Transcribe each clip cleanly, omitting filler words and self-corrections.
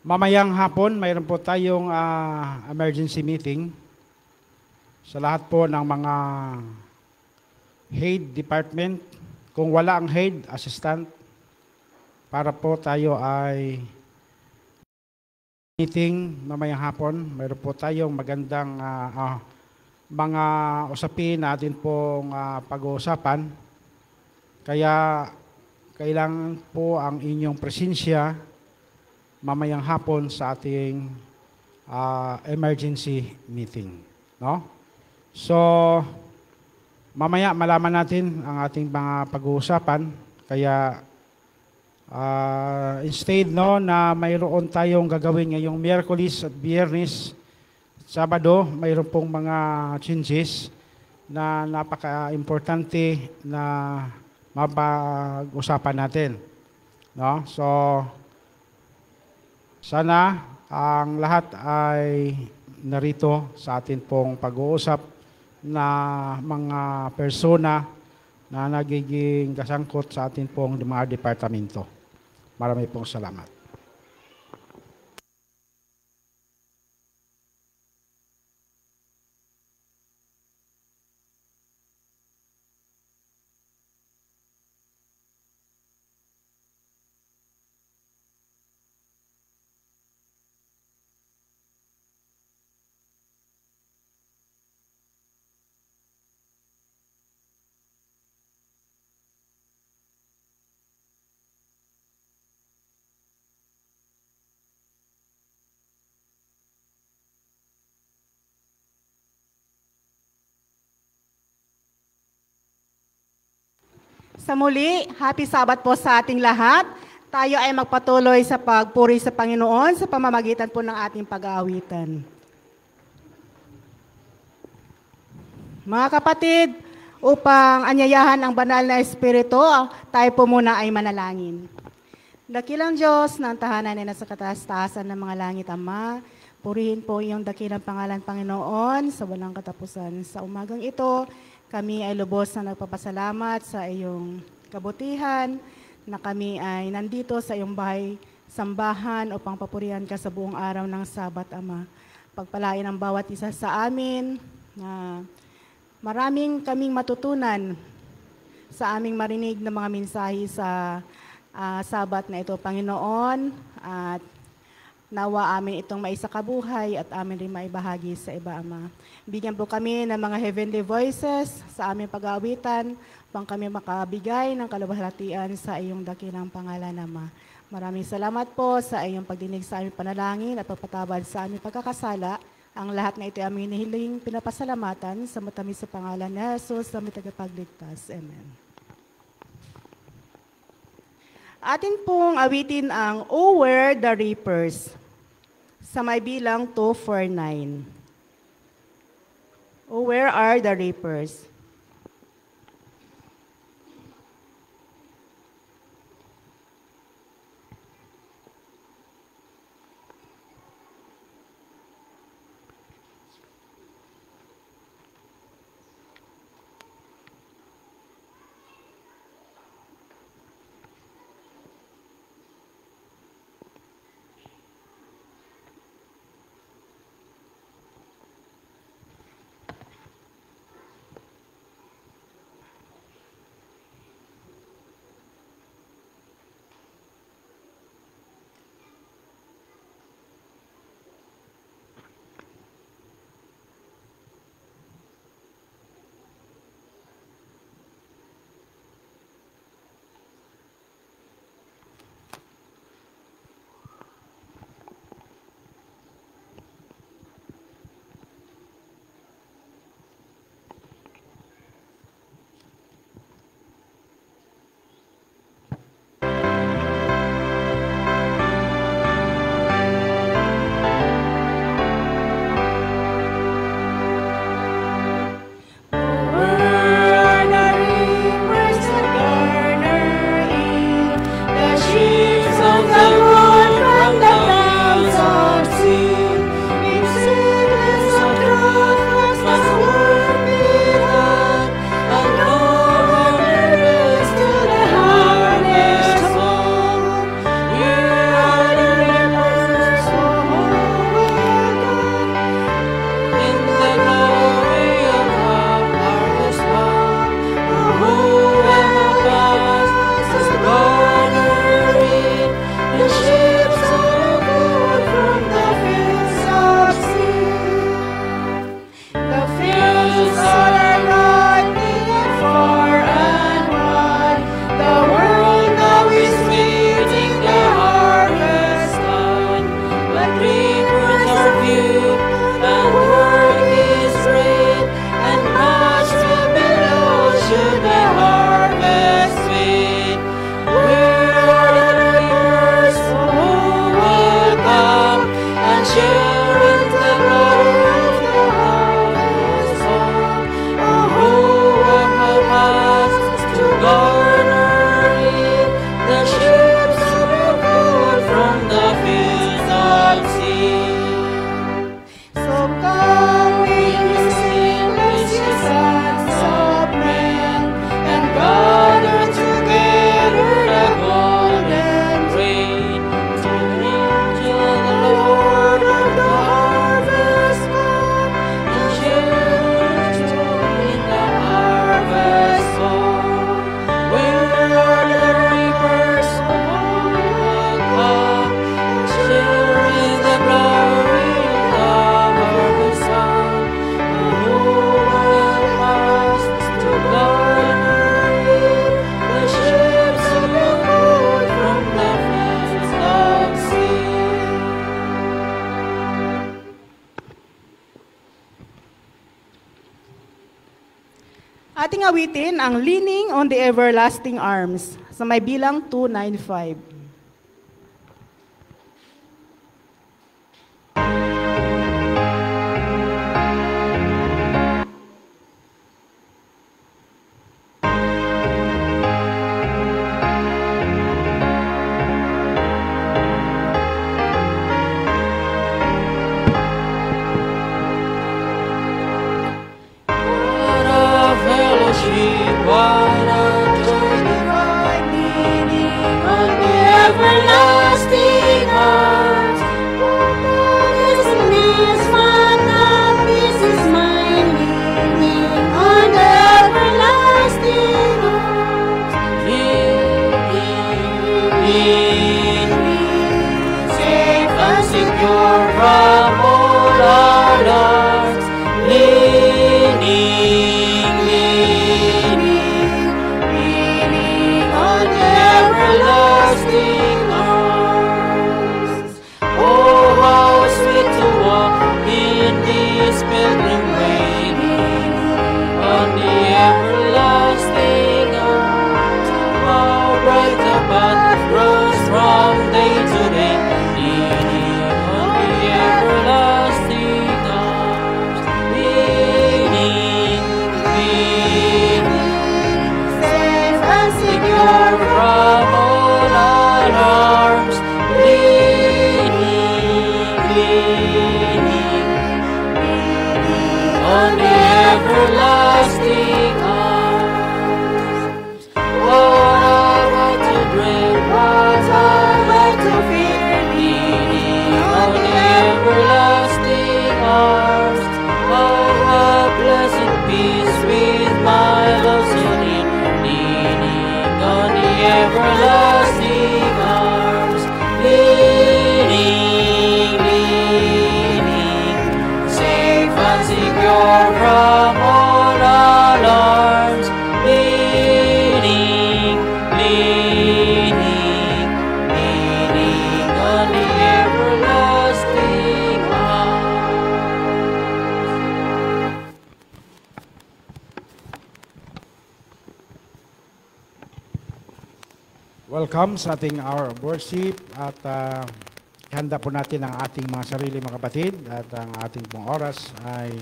Mamayang hapon, mayroon po tayong emergency meeting sa lahat po ng mga head department. Kung wala ang head, assistant, para po tayo ay meeting mamayang hapon. Mayroon po tayong magandang mga usapin natin pong pag-uusapan. Kaya kailangan po ang inyong presensya mamayang hapon sa ating emergency meeting. No? So, mamaya malaman natin ang ating mga pag-uusapan. Kaya, instead na mayroon tayong gagawin ngayong Miyerkules at Biyernes, Sabado, mayroon pong mga changes na napaka-importante na mapag-usapan natin. No? So, sana ang lahat ay narito sa atin pong pag-uusap na mga persona na nagiging kasangkot sa atin pong mga departamento. Marami pong salamat. Sa muli, happy Sabat po sa ating lahat. Tayo ay magpatuloy sa pagpuri sa Panginoon sa pamamagitan po ng ating pag-aawitan. Mga kapatid, upang anyayahan ang banal na Espiritu, tayo po muna ay manalangin. Dakilang Diyos ng tahanan ay nasa kataas-taasan ng mga langit, Ama, purihin po iyong dakilang pangalan, Panginoon, sa walang katapusan. Sa umagang ito, kami ay lubos na nagpapasalamat sa iyong kabutihan na kami ay nandito sa iyong bahay sambahan upang papurihan ka sa buong araw ng Sabat, Ama. Pagpalain ang bawat isa sa amin na maraming kaming matutunan sa aming marinig na mga mensahe sa Sabat na ito, Panginoon, at nawa amin itong maisakabuhay at amin rin maibahagi sa iba, Ama. Bigyan po kami ng mga heavenly voices sa aming pag-aawitan upang kami makabigay ng kaluwalhatian sa iyong dakilang pangalan, Ama. Maraming salamat po sa iyong pagdinig sa aming panalangin at pagpatawad sa aming pagkakasala. Ang lahat na ito ay aming hinihiling pinapasalamatan sa matamis sa pangalan ni Jesus na may tagapagligtas. Amen. Atin pong awitin ang "O Where the Reapers" sa may bilang 249. O where are the reapers? ating awitin ang Leaning on the Everlasting Arms sa may bilang 295. What a joy divine, leaning on the everlasting arms. What is this? What a peace is mine, leaning on the everlasting arms. Leaning, safe and secure from all our alarms. Leaning. Everlasting arms. Oh, how sweet to walk in this pilgrim way, on the everlasting arms. How bright the path grows from day to day, leaning on the everlasting arms. Leaning, safe and secure from all arms, leaning on the everlasting arms. What am I to dread? What am I to fear? Leaning on the everlasting arms. Oh, a blessed peace with my love so near, leaning on the everlasting arms. Leaning, safe and secure from all alarms. Leaning on the everlasting arms. Welcome sa ating hour of worship at handa po natin ang ating mga sarili mga kapatid at ang ating pong oras ay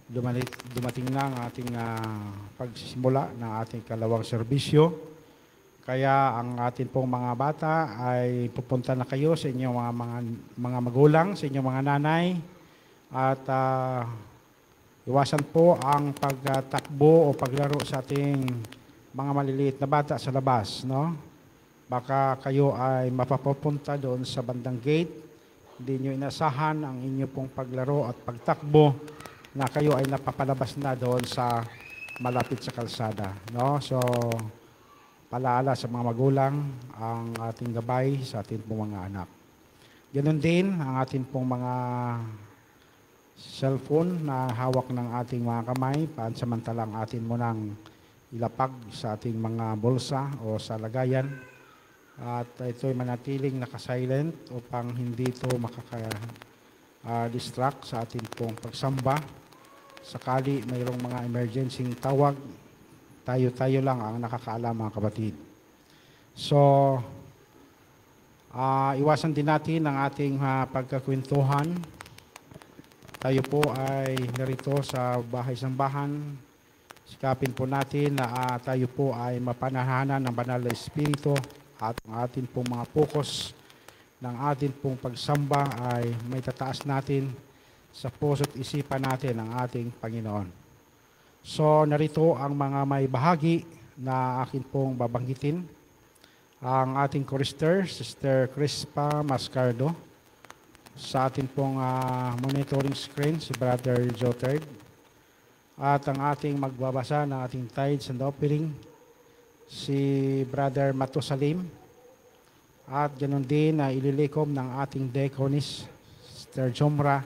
dumating na ang ating pagsisimula ng ating kalawang serbisyo. Kaya ang ating pong mga bata ay pupunta na kayo sa inyong mga magulang, sa inyong mga nanay at iwasan po ang pagtakbo o paglaro sa ating mga maliliit na bata sa labas, no? Baka kayo ay mapapapunta doon sa bandang gate, hindi nyo inasahan ang inyo pong paglaro at pagtakbo na kayo ay napapalabas na doon sa malapit sa kalsada, no? So, palaala sa mga magulang ang ating gabay sa ating pong mga anak. Ganon din ang ating pong mga cellphone na hawak ng ating mga kamay, pansamantalang atin mo nang ilapag sa ating mga bulsa o sa lagayan. At ito'y manatiling naka-silent upang hindi ito makaka-distract sa ating pong pagsamba. Sakali mayroong mga emergency tawag, tayo-tayo lang ang nakakaalam mga kapatid. So, iwasan din natin ang ating pagkakwentuhan. Tayo po ay narito sa bahay-sambahan. Sikapin po natin na tayo po ay mapanahanan ng banal na Espiritu at ang atin pong mga focus ng atin pong pagsamba ay may tataas natin sa puso't isipan natin ang ating Panginoon. So, narito ang mga may bahagi na akin pong babanggitin. Ang ating chorister, Sister Crispa Mascardo. Sa atin pong monitoring screen, si Brother Jotard. At ang ating magbabasa ng ating tithes and offering, si Brother Matusalim. At ganoon din na ililikom ng ating deaconess, Sister Jomra,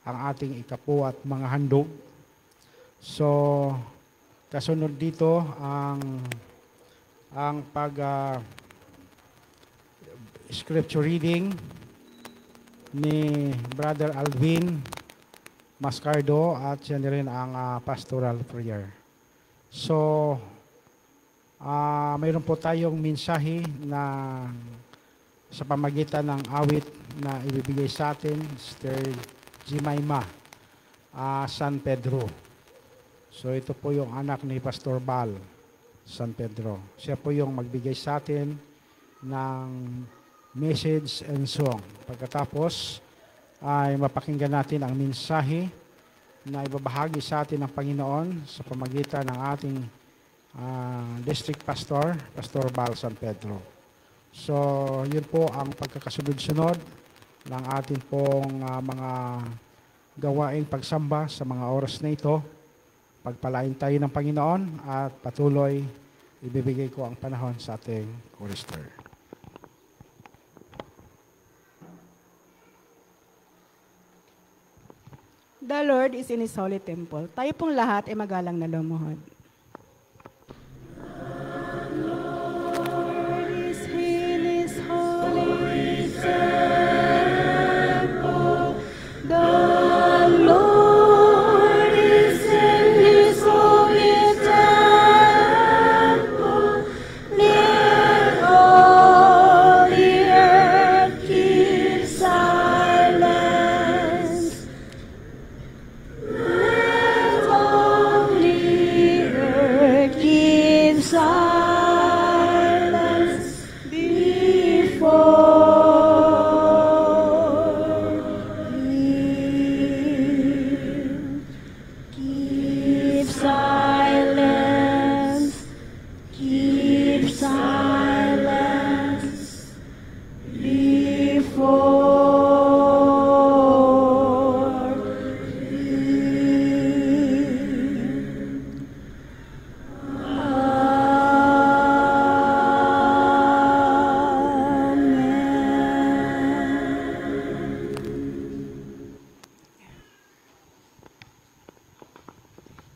ang ating ikapo at mga handog. So, kasunod dito ang scripture reading ni Brother Alvin Mascardo at siya rin ang pastoral prayer. So, mayroon po tayong mensahe na sa pamagitan ng awit na ibibigay sa atin, Sister Jemima San Pedro. So ito po yung anak ni Pastor Bal San Pedro. Siya po yung magbigay sa atin ng message and song. Pagkatapos ay mapakinggan natin ang mensahe na ibabahagi sa atin ng Panginoon sa pamagitan ng ating District Pastor, Pastor Bal San Pedro. So, yun po ang pagkakasunod-sunod ng atin pong mga gawaing pagsamba sa mga oras na ito. Pagpalain tayo ng Panginoon at patuloy ibibigay ko ang panahon sa ating chorister. The Lord is in His holy temple. Tayo pong lahat ay magalang na lumuhod.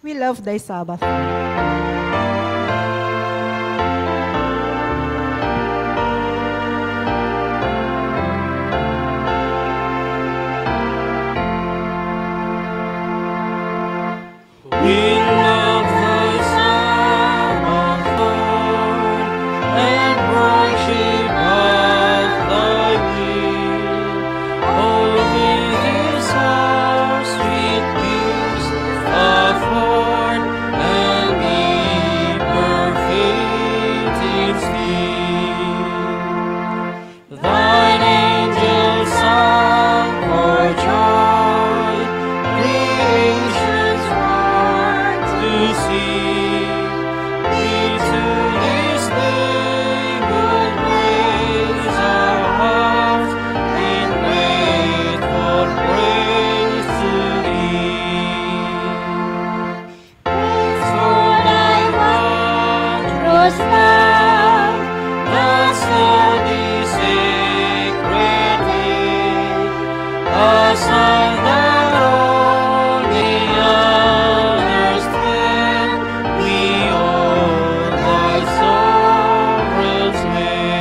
We love thy Sabbath. We love thy Sabbath, Lord, and worship at thy will. Holy is our sweet peace, afford and be perfect in thee. Thine angels song for joy, creation's heart to see. We to this day would raise our hearts in grateful praise to thee. Praise for thy wondrous love, the steady sacred way, a sign that only others can. We own thy sovereign sway.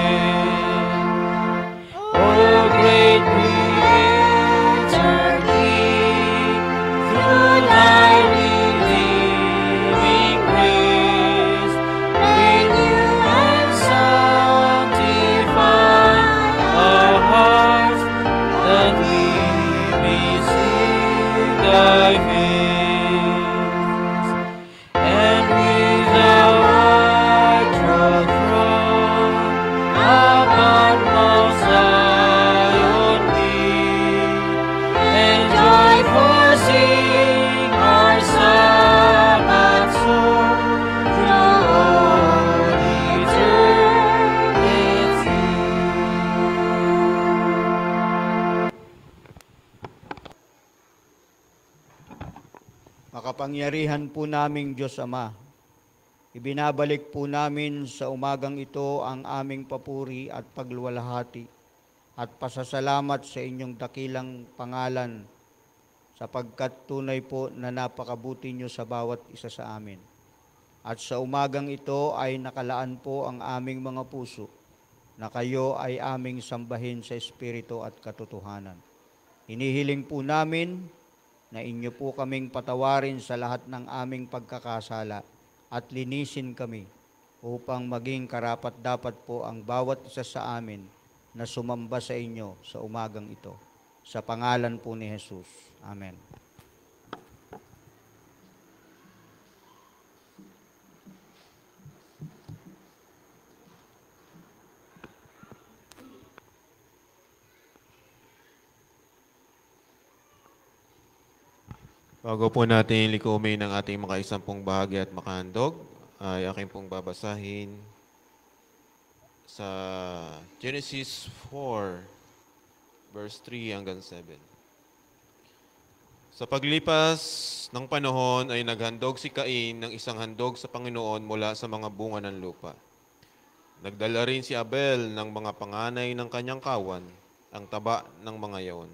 O great Creator King, through thy redeeming grace, renew and sanctify our hearts, that we may sing thy praise. And with the righteous throng upon Mount Zion be, and joyful sing our Sabbath song through all eternity. Makapangyarihan po naming Diyos Ama, ibinabalik po namin sa umagang ito ang aming papuri at pagluwalhati at pasasalamat sa inyong dakilang pangalan, sapagkat tunay po na napakabuti niyo sa bawat isa sa amin. At sa umagang ito ay nakalaan po ang aming mga puso na kayo ay aming sambahin sa Espiritu at katotohanan. Hinihiling po namin na inyo po kaming patawarin sa lahat ng aming pagkakasala at linisin kami upang maging karapat-dapat po ang bawat isa sa amin na sumamba sa inyo sa umagang ito. Sa pangalan po ni Jesus. Amen. Bago po natin likumin ang ating makaisampung bahagi at makahandog, ay aking pong babasahin sa Genesis 4, verse 3 hanggang 7. Sa paglipas ng panahon ay naghandog si Cain ng isang handog sa Panginoon mula sa mga bunga ng lupa. Nagdala rin si Abel ng mga panganay ng kanyang kawan, ang taba ng mga yaon.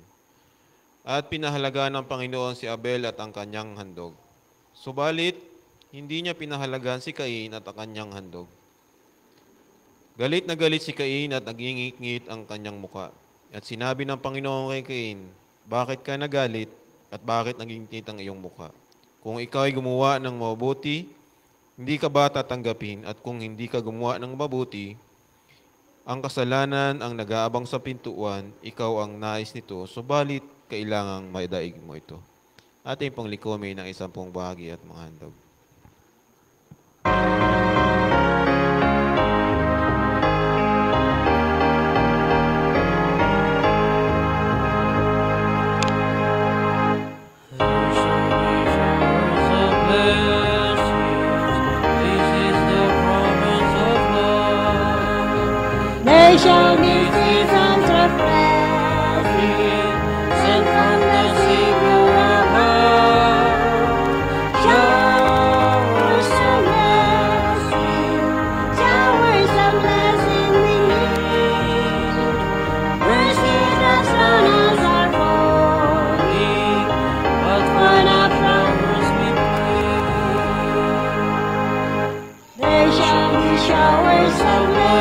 At pinahalaga ng Panginoon si Abel at ang kanyang handog. Subalit, hindi niya pinahalagaan si Cain at ang kanyang handog. Galit na galit si Cain at nagingit-ngit ang kanyang muka. At sinabi ng Panginoon kay Cain, bakit ka nagalit at bakit nagingit ang iyong muka? Kung ikaw ay gumawa ng mabuti, hindi ka ba tatanggapin? At kung hindi ka gumawa ng mabuti, ang kasalanan ang nag-aabang sa pintuan, ikaw ang nais nito, subalit kailangang maidaig mo ito. Ating pong likumin ng isampung bahagi at mga handog. There shall be seasons of blessing, sent from the Savior above. Showers of blessing, showers of blessing we need. Mercy that's on us are falling, but for the flowers we pray. There shall be showers of blessing.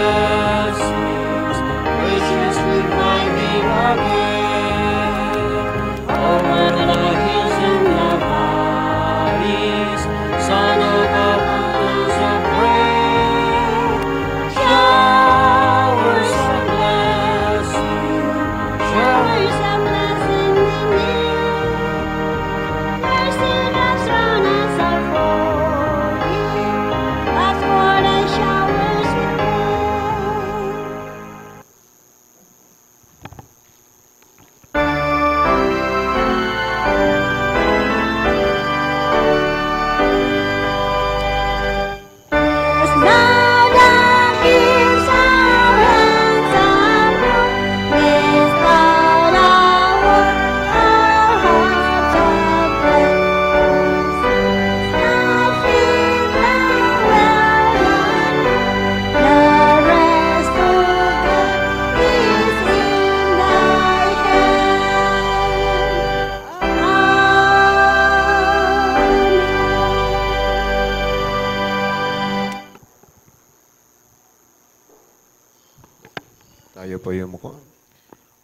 Tayo po yung muko.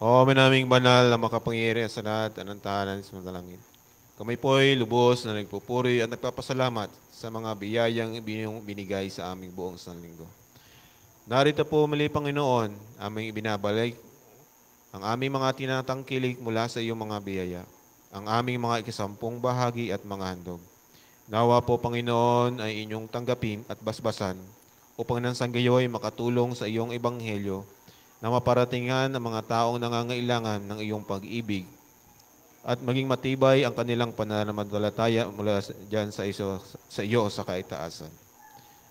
O naming banal na makapangyarihan sa lahat at ng tahanan sa manalangin. Kami po'y lubos na nagpupuri at nagpapasalamat sa mga biyayang binigay sa aming buong sanlinggo. Narito po muli, Panginoon, aming ibinabalik ang aming mga tinatangkilik mula sa iyong mga biyaya, ang aming mga ikasampung bahagi at mga handog. Nawa po, Panginoon, ay inyong tanggapin at basbasan upang nang sanggayoy makatulong sa iyong ebanghelyo na maparatingan ang mga taong nangangailangan ng iyong pag-ibig at maging matibay ang kanilang pananampalataya mula dyan sa iyo sa kaitaasan.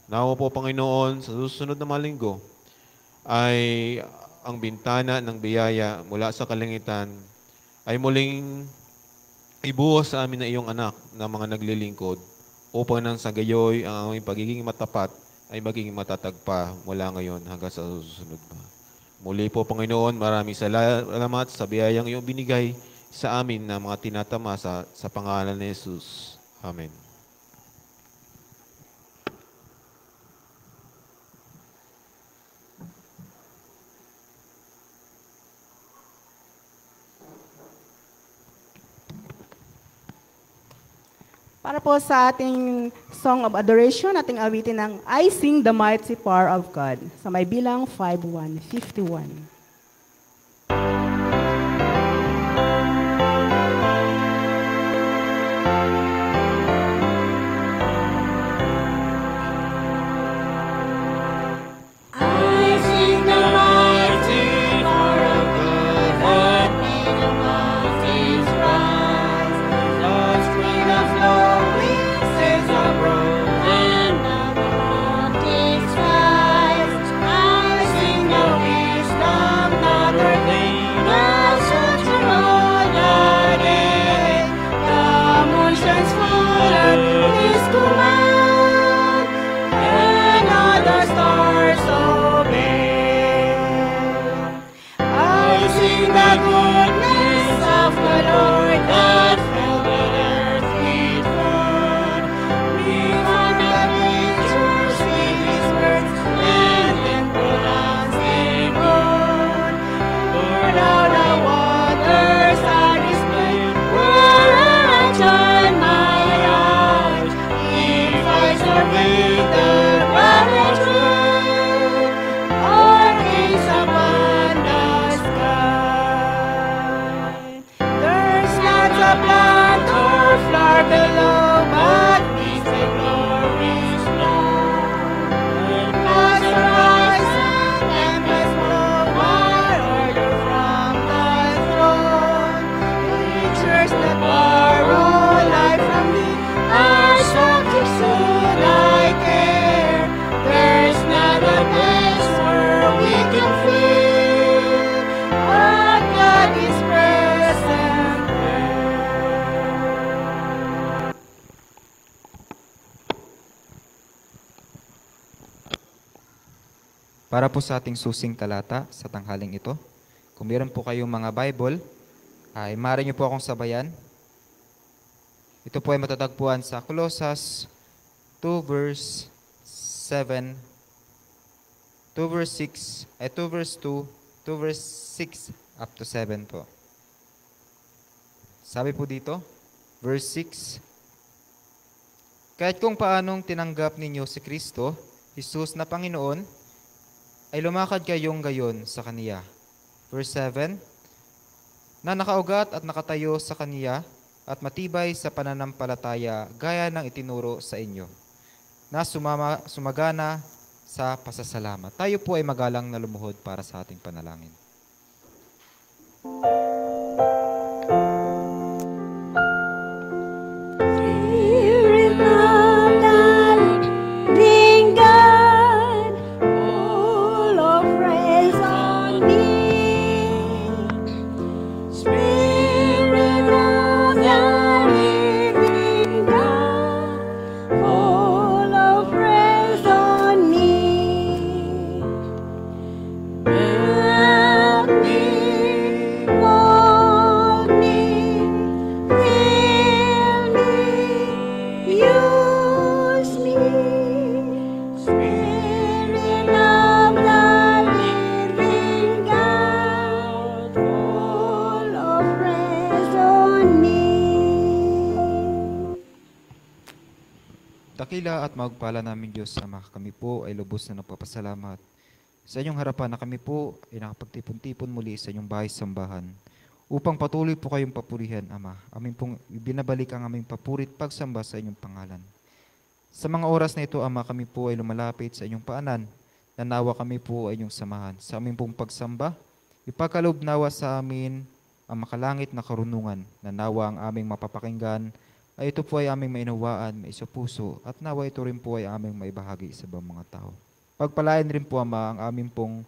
Nawa po, Panginoon, sa susunod na mga linggo ay ang bintana ng biyaya mula sa kalangitan ay muling ibuhos sa amin na iyong anak na mga naglilingkod upang nang sa gayoy ang aming pagiging matapat ay magiging matatag pa mula ngayon hanggang sa susunod pa. Muli po, Panginoon, maraming salamat sa biyayang iyong binigay sa amin na mga tinatamasa sa pangalan ni Jesus. Amen. Para po sa ating Song of Adoration, ating awitin ng I Sing the Mighty Power of God. Sa may bilang 5-1, 51. I sing the mighty power of God that made the mountains rise. The stream of flowing says are broken and the mountains rise. I sing the wisdom not ordained, but such a all the day. The moon shines full at His command, and all the stars obey. I sing the goodness of the Lord that filled the earth with food. We found the natures with His words, and then pronounced them good. Poured out the waters on display, wherever I turn my eyes. If I survey the barren truth, or gaze upon the sky, there's not a plant or flower below, but His glorious flow. Clouds arise and tempests blow, while order from the throne. Creatures that borrow life from Thee are subject to Thy care. There's not a place where we can feel, but God is present there. Para po sa ating susing talata sa tanghaling ito, kung meron po kayong mga Bible, ay maaari niyo po akong sabayan. Ito po ay matatagpuan sa Colossus 2 verse 7, 2 verse 6, 2 verse 2, 2 verse 6 up to 7 po. Sabi po dito, verse 6, kahit kung paanong tinanggap ninyo si Kristo, Jesus na Panginoon, ay lumakad kayong gayon sa Kaniya. Verse 7, na nakaugat at nakatayo sa Kaniya at matibay sa pananampalataya gaya ng itinuro sa inyo, na sumagana sa pasasalamat. Tayo po ay magalang na lumuhod para sa ating panalangin. Spirit of the living God, full of praise on me. Spirit of the living God, full of praise on me. Help me, mold me, fill me, use me. Spirit of the living God, full of praise on me. Dakila at magpala namin Diyos, Ama, kami po ay lubos na nagpapasalamat sa inyong harapan na kami po ay nakapagtipon-tipon muli sa inyong bahay-sambahan upang patuloy po kayong papurihan, Ama. Amin pong binabalik ang aming papurit pagsamba sa inyong pangalan. Sa mga oras na ito, Ama, kami po ay lumalapit sa inyong paanan, na nawa kami po ay inyong samahan. Sa aming pong pagsamba, ipagkaloob nawa sa amin ang makalangit na karunungan, na nawa ang aming mapapakinggan ay ito po ay aming mainawaan, maisupuso, at nawa ito rin po ay aming maibahagi sa ibang mga tao. Pagpalain rin po, Ama, ang aming pong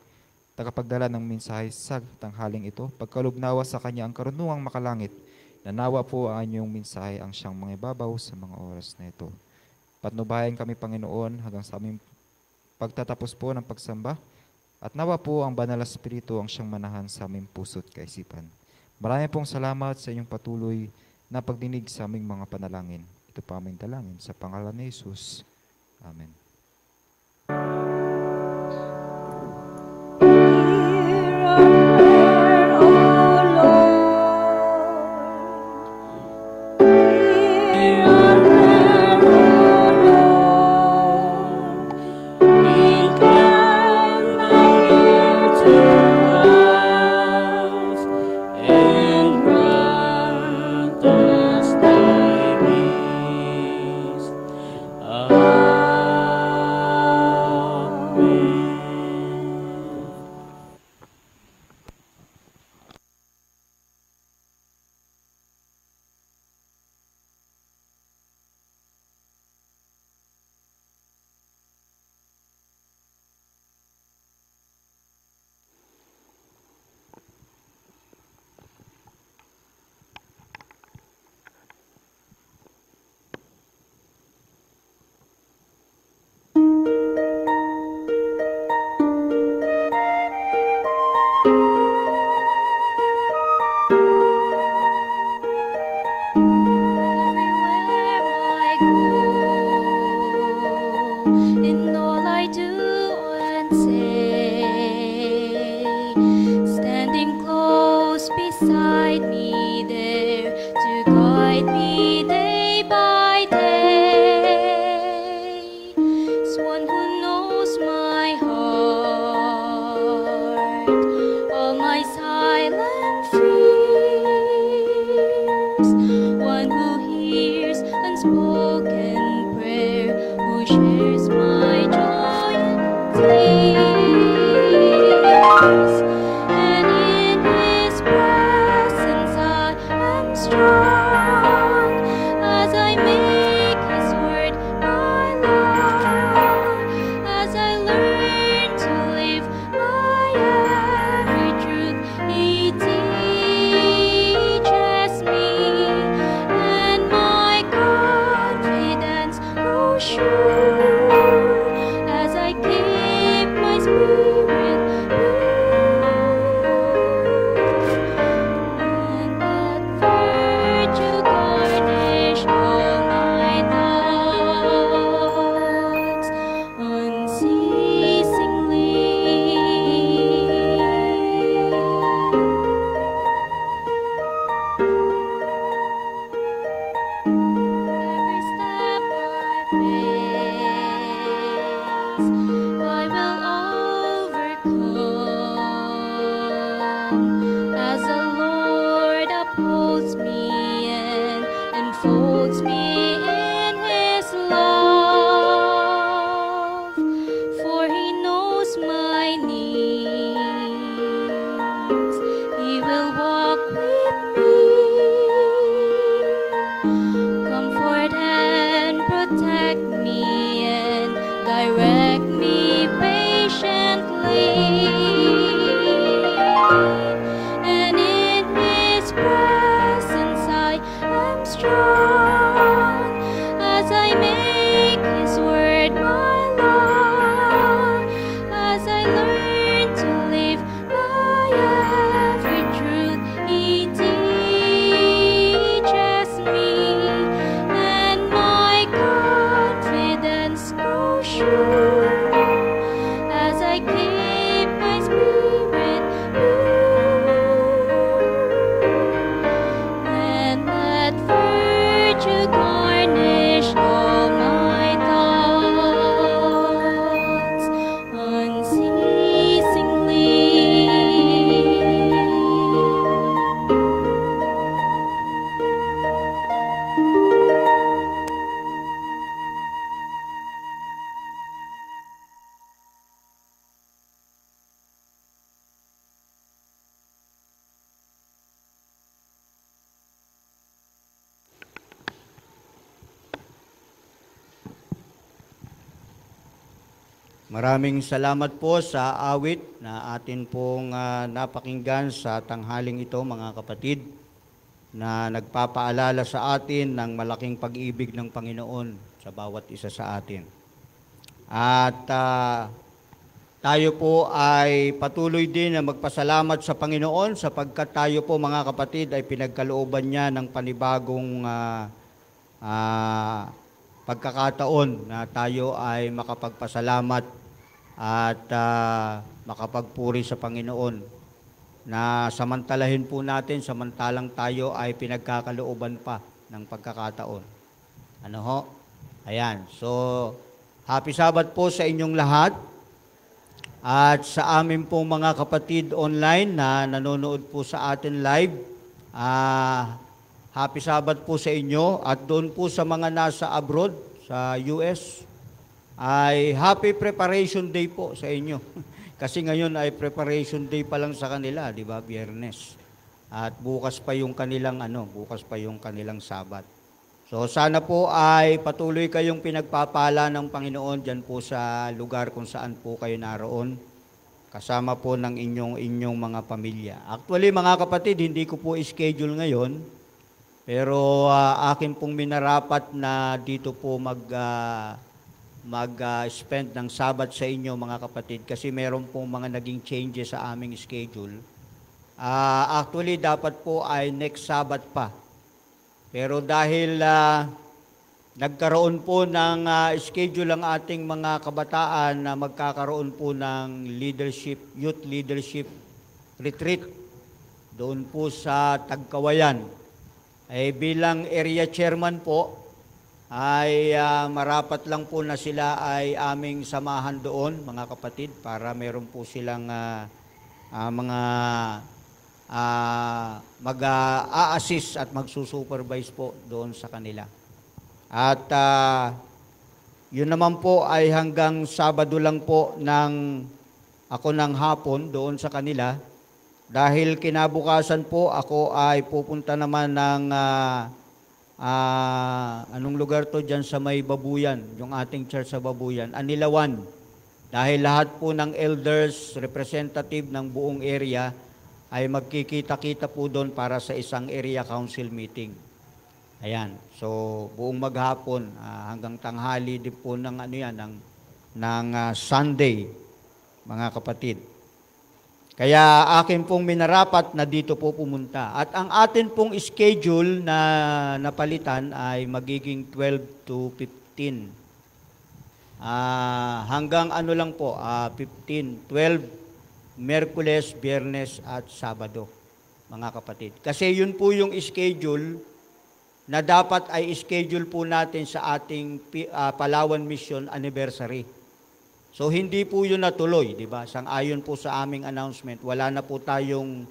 tagapagdala ng mensahe sa tanghaling ito. Pagkaloob nawa sa kanya ang karunungang makalangit, na nawa po ang inyong mensahe ang siyang mga ibabaw sa mga oras na ito. Patnubayan kami, Panginoon, hanggang sa aming pagtatapos po ng pagsamba, at nawa po ang Banal na Espiritu ang siyang manahan sa aming puso't kaisipan. Maraming pong salamat sa inyong patuloy na pagdinig sa aming mga panalangin. Ito pa aming dalangin sa pangalan ni Jesus. Amen. Hear our prayer, O Lord. Hear our prayer. guide me there, to guide me day by day. Is one who knows my heart, all my silent fears, one who hears unspoken prayer, who shares my joy and tears. And in His presence I am strong, as I make His word my law, as I learn to live by every truth He teaches me, and my confidence grows sure as I keep my spirit and let virtue garnish all my thoughts Every step I face, I will overcome, as the Lord upholds me and enfolds me in His love. For He knows my needs, He will walk with me, comfort and protect me and direct me patiently. And in His presence I am strong, as I make His word my law, as I learn to live by every truth He teaches me, and my confidence grows sure as I keep my spirit pure, and let virtue garnish all my thoughts Maraming salamat po sa awit na atin pong napakinggan sa tanghaling ito, mga kapatid, na nagpapaalala sa atin ng malaking pag-ibig ng Panginoon sa bawat isa sa atin. At tayo po ay patuloy din na magpasalamat sa Panginoon sapagkat tayo po, mga kapatid, ay pinagkalooban niya ng panibagong pagkakataon na tayo ay makapagpasalamat at makapagpuri sa Panginoon, na samantalahin po natin samantalang tayo ay pinagkakalooban pa ng pagkakataon. Ano ho? Ayan. So, happy Sabbath po sa inyong lahat. At sa amin pong mga kapatid online na nanonood po sa atin live, happy Sabbath po sa inyo. At doon po sa mga nasa abroad, sa US, ay happy preparation day po sa inyo. Kasi ngayon ay preparation day pa lang sa kanila, di ba? Biyernes. At bukas pa yung kanilang Sabat. So sana po ay patuloy kayong pinagpapala ng Panginoon diyan po sa lugar kung saan po kayo naroon, kasama po ng inyong mga pamilya. Actually, mga kapatid, hindi ko po schedule ngayon, pero akin pong minarapat na dito po mag-spend ng Sabat sa inyo, mga kapatid, kasi meron pong mga naging changes sa aming schedule. Actually, dapat po ay next Sabat pa. Pero dahil nagkaroon po ng schedule ang ating mga kabataan na magkakaroon po ng youth leadership retreat doon po sa Tagkawayan. Ay bilang area chairman po, ay marapat lang po na sila ay aming samahan doon, mga kapatid, para meron po silang mga mag-a-assist at magsusupervise po doon sa kanila. At yun naman po ay hanggang Sabado lang po ako ng hapon doon sa kanila. Dahil kinabukasan po ako ay pupunta naman ng anong lugar to dyan sa may Babuyan, yung ating church sa Babuyan, Anilawan. Dahil lahat po ng elders, representative ng buong area ay magkikita-kita po doon para sa isang area council meeting. Ayan. So buong maghapon hanggang tanghali din po ng Sunday, mga kapatid. Kaya akin pong minarapat na dito po pumunta. At ang atin pong schedule na napalitan ay magiging 12 to 15. Hanggang lang po, 15, 12, Merkules, Biyernes at Sabado, mga kapatid. Kasi yun po yung schedule na dapat ay schedule po natin sa ating Palawan Mission Anniversary. So hindi po yun natuloy, di ba? Sang-ayon po sa aming announcement, wala na po tayong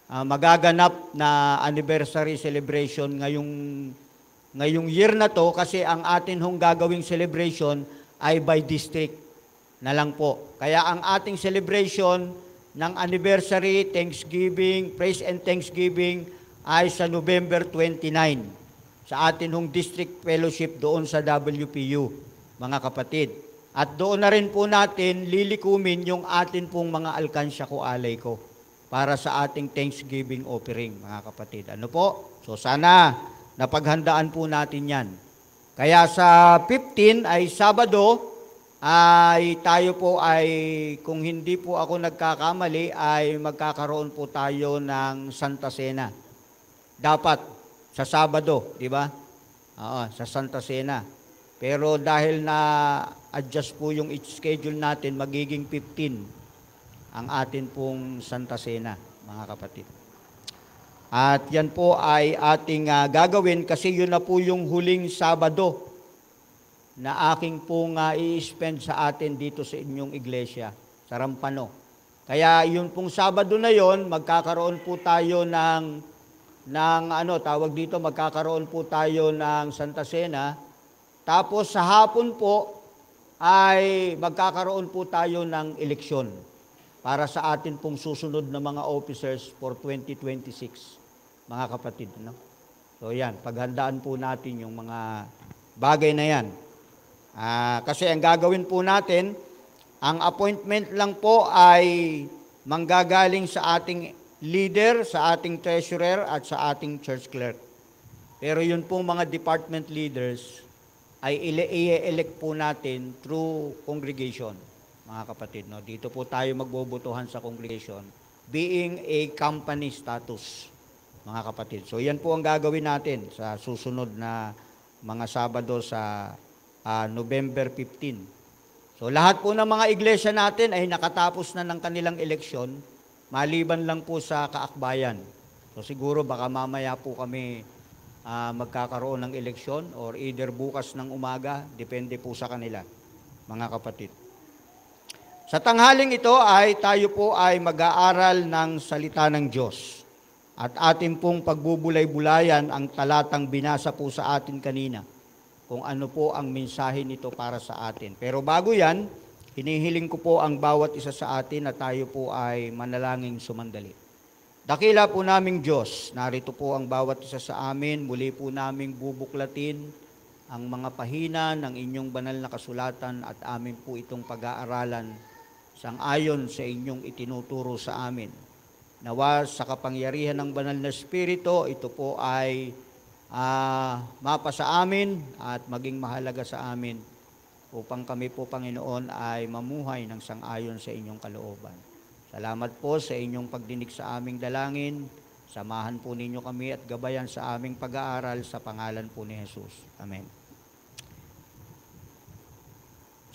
magaganap na anniversary celebration ngayong year na to, kasi ang atin hong gagawing celebration ay by district na lang po. Kaya ang ating celebration ng anniversary, Thanksgiving, Praise and Thanksgiving ay sa November 29 sa atin hong district fellowship doon sa WPU, mga kapatid. At doon na rin po natin lilikumin yung atin pong mga alkansya ko, alay ko, para sa ating Thanksgiving offering, mga kapatid. Ano po? So sana napaghandaan po natin yan. Kaya sa 15 ay Sabado, ay tayo po ay, kung hindi po ako nagkakamali, ay magkakaroon po tayo ng Santa Cena. Dapat sa Sabado, di ba? Oo, sa Santa Cena. Pero dahil na-adjust po yung schedule natin, magiging 15 ang atin pong Santa Cena, mga kapatid. At yan po ay ating gagawin kasi yun na po yung huling Sabado na aking pong i-spend sa atin dito sa inyong iglesia, sa Rampano. Kaya yun pong Sabado na yon, magkakaroon po tayo magkakaroon po tayo ng Santa Cena. Tapos sa hapon po ay magkakaroon po tayo ng eleksyon para sa atin pong susunod na mga officers for 2026, mga kapatid. No? So yan, paghandaan po natin yung mga bagay na yan. Kasi ang gagawin po natin, ang appointment lang po ay manggagaling sa ating leader, sa ating treasurer at sa ating church clerk. Pero yun pong mga department leaders ay i-elect po natin through congregation, mga kapatid. No? Dito po tayo magbobotohan sa congregation, being a company status, mga kapatid. So yan po ang gagawin natin sa susunod na mga Sabado sa November 15. So lahat po ng mga iglesia natin ay nakatapos na ng kanilang eleksyon, maliban lang po sa Kaakbayan. So siguro baka mamaya po kami magkakaroon ng eleksyon or either bukas ng umaga, depende po sa kanila, mga kapatid. Sa tanghaling ito ay tayo po ay mag-aaral ng salita ng Diyos at atin pong pagbubulay-bulayan ang talatang binasa po sa atin kanina, kung ano po ang mensahe nito para sa atin. Pero bago yan, hinihiling ko po ang bawat isa sa atin na tayo po ay manalangin sumandali. Dakila po naming Diyos, narito po ang bawat isa sa amin, muli po naming bubuklatin ang mga pahina ng inyong banal na kasulatan at amin po itong pag-aaralan sang-ayon sa inyong itinuturo sa amin. Nawa sa kapangyarihan ng banal na Espiritu, ito po ay mapa sa amin at maging mahalaga sa amin upang kami po, Panginoon, ay mamuhay ng sang-ayon sa inyong kalooban. Salamat po sa inyong pagdinig sa aming dalangin. Samahan po ninyo kami at gabayan sa aming pag-aaral sa pangalan po ni Jesus. Amen.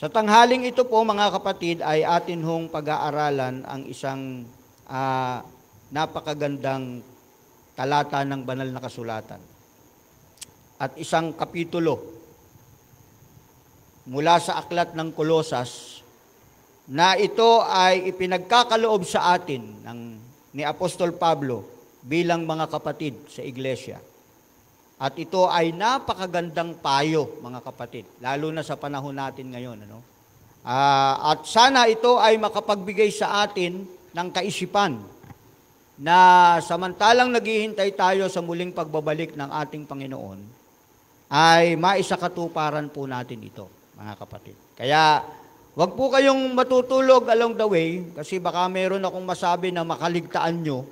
Sa tanghaling ito po, mga kapatid, ay atin hong pag-aaralan ang isang napakagandang talata ng banal na kasulatan. At isang kapitulo mula sa aklat ng Kolosas na ito ay ipinagkakaloob sa atin ni Apostol Pablo bilang mga kapatid sa iglesia. At ito ay napakagandang payo, mga kapatid, lalo na sa panahon natin ngayon. At sana ito ay makapagbigay sa atin ng kaisipan na samantalang naghihintay tayo sa muling pagbabalik ng ating Panginoon, ay maisakatuparan po natin ito, mga kapatid. Kaya, wag po kayong matutulog along the way, kasi baka meron akong masabi na makaligtaan nyo,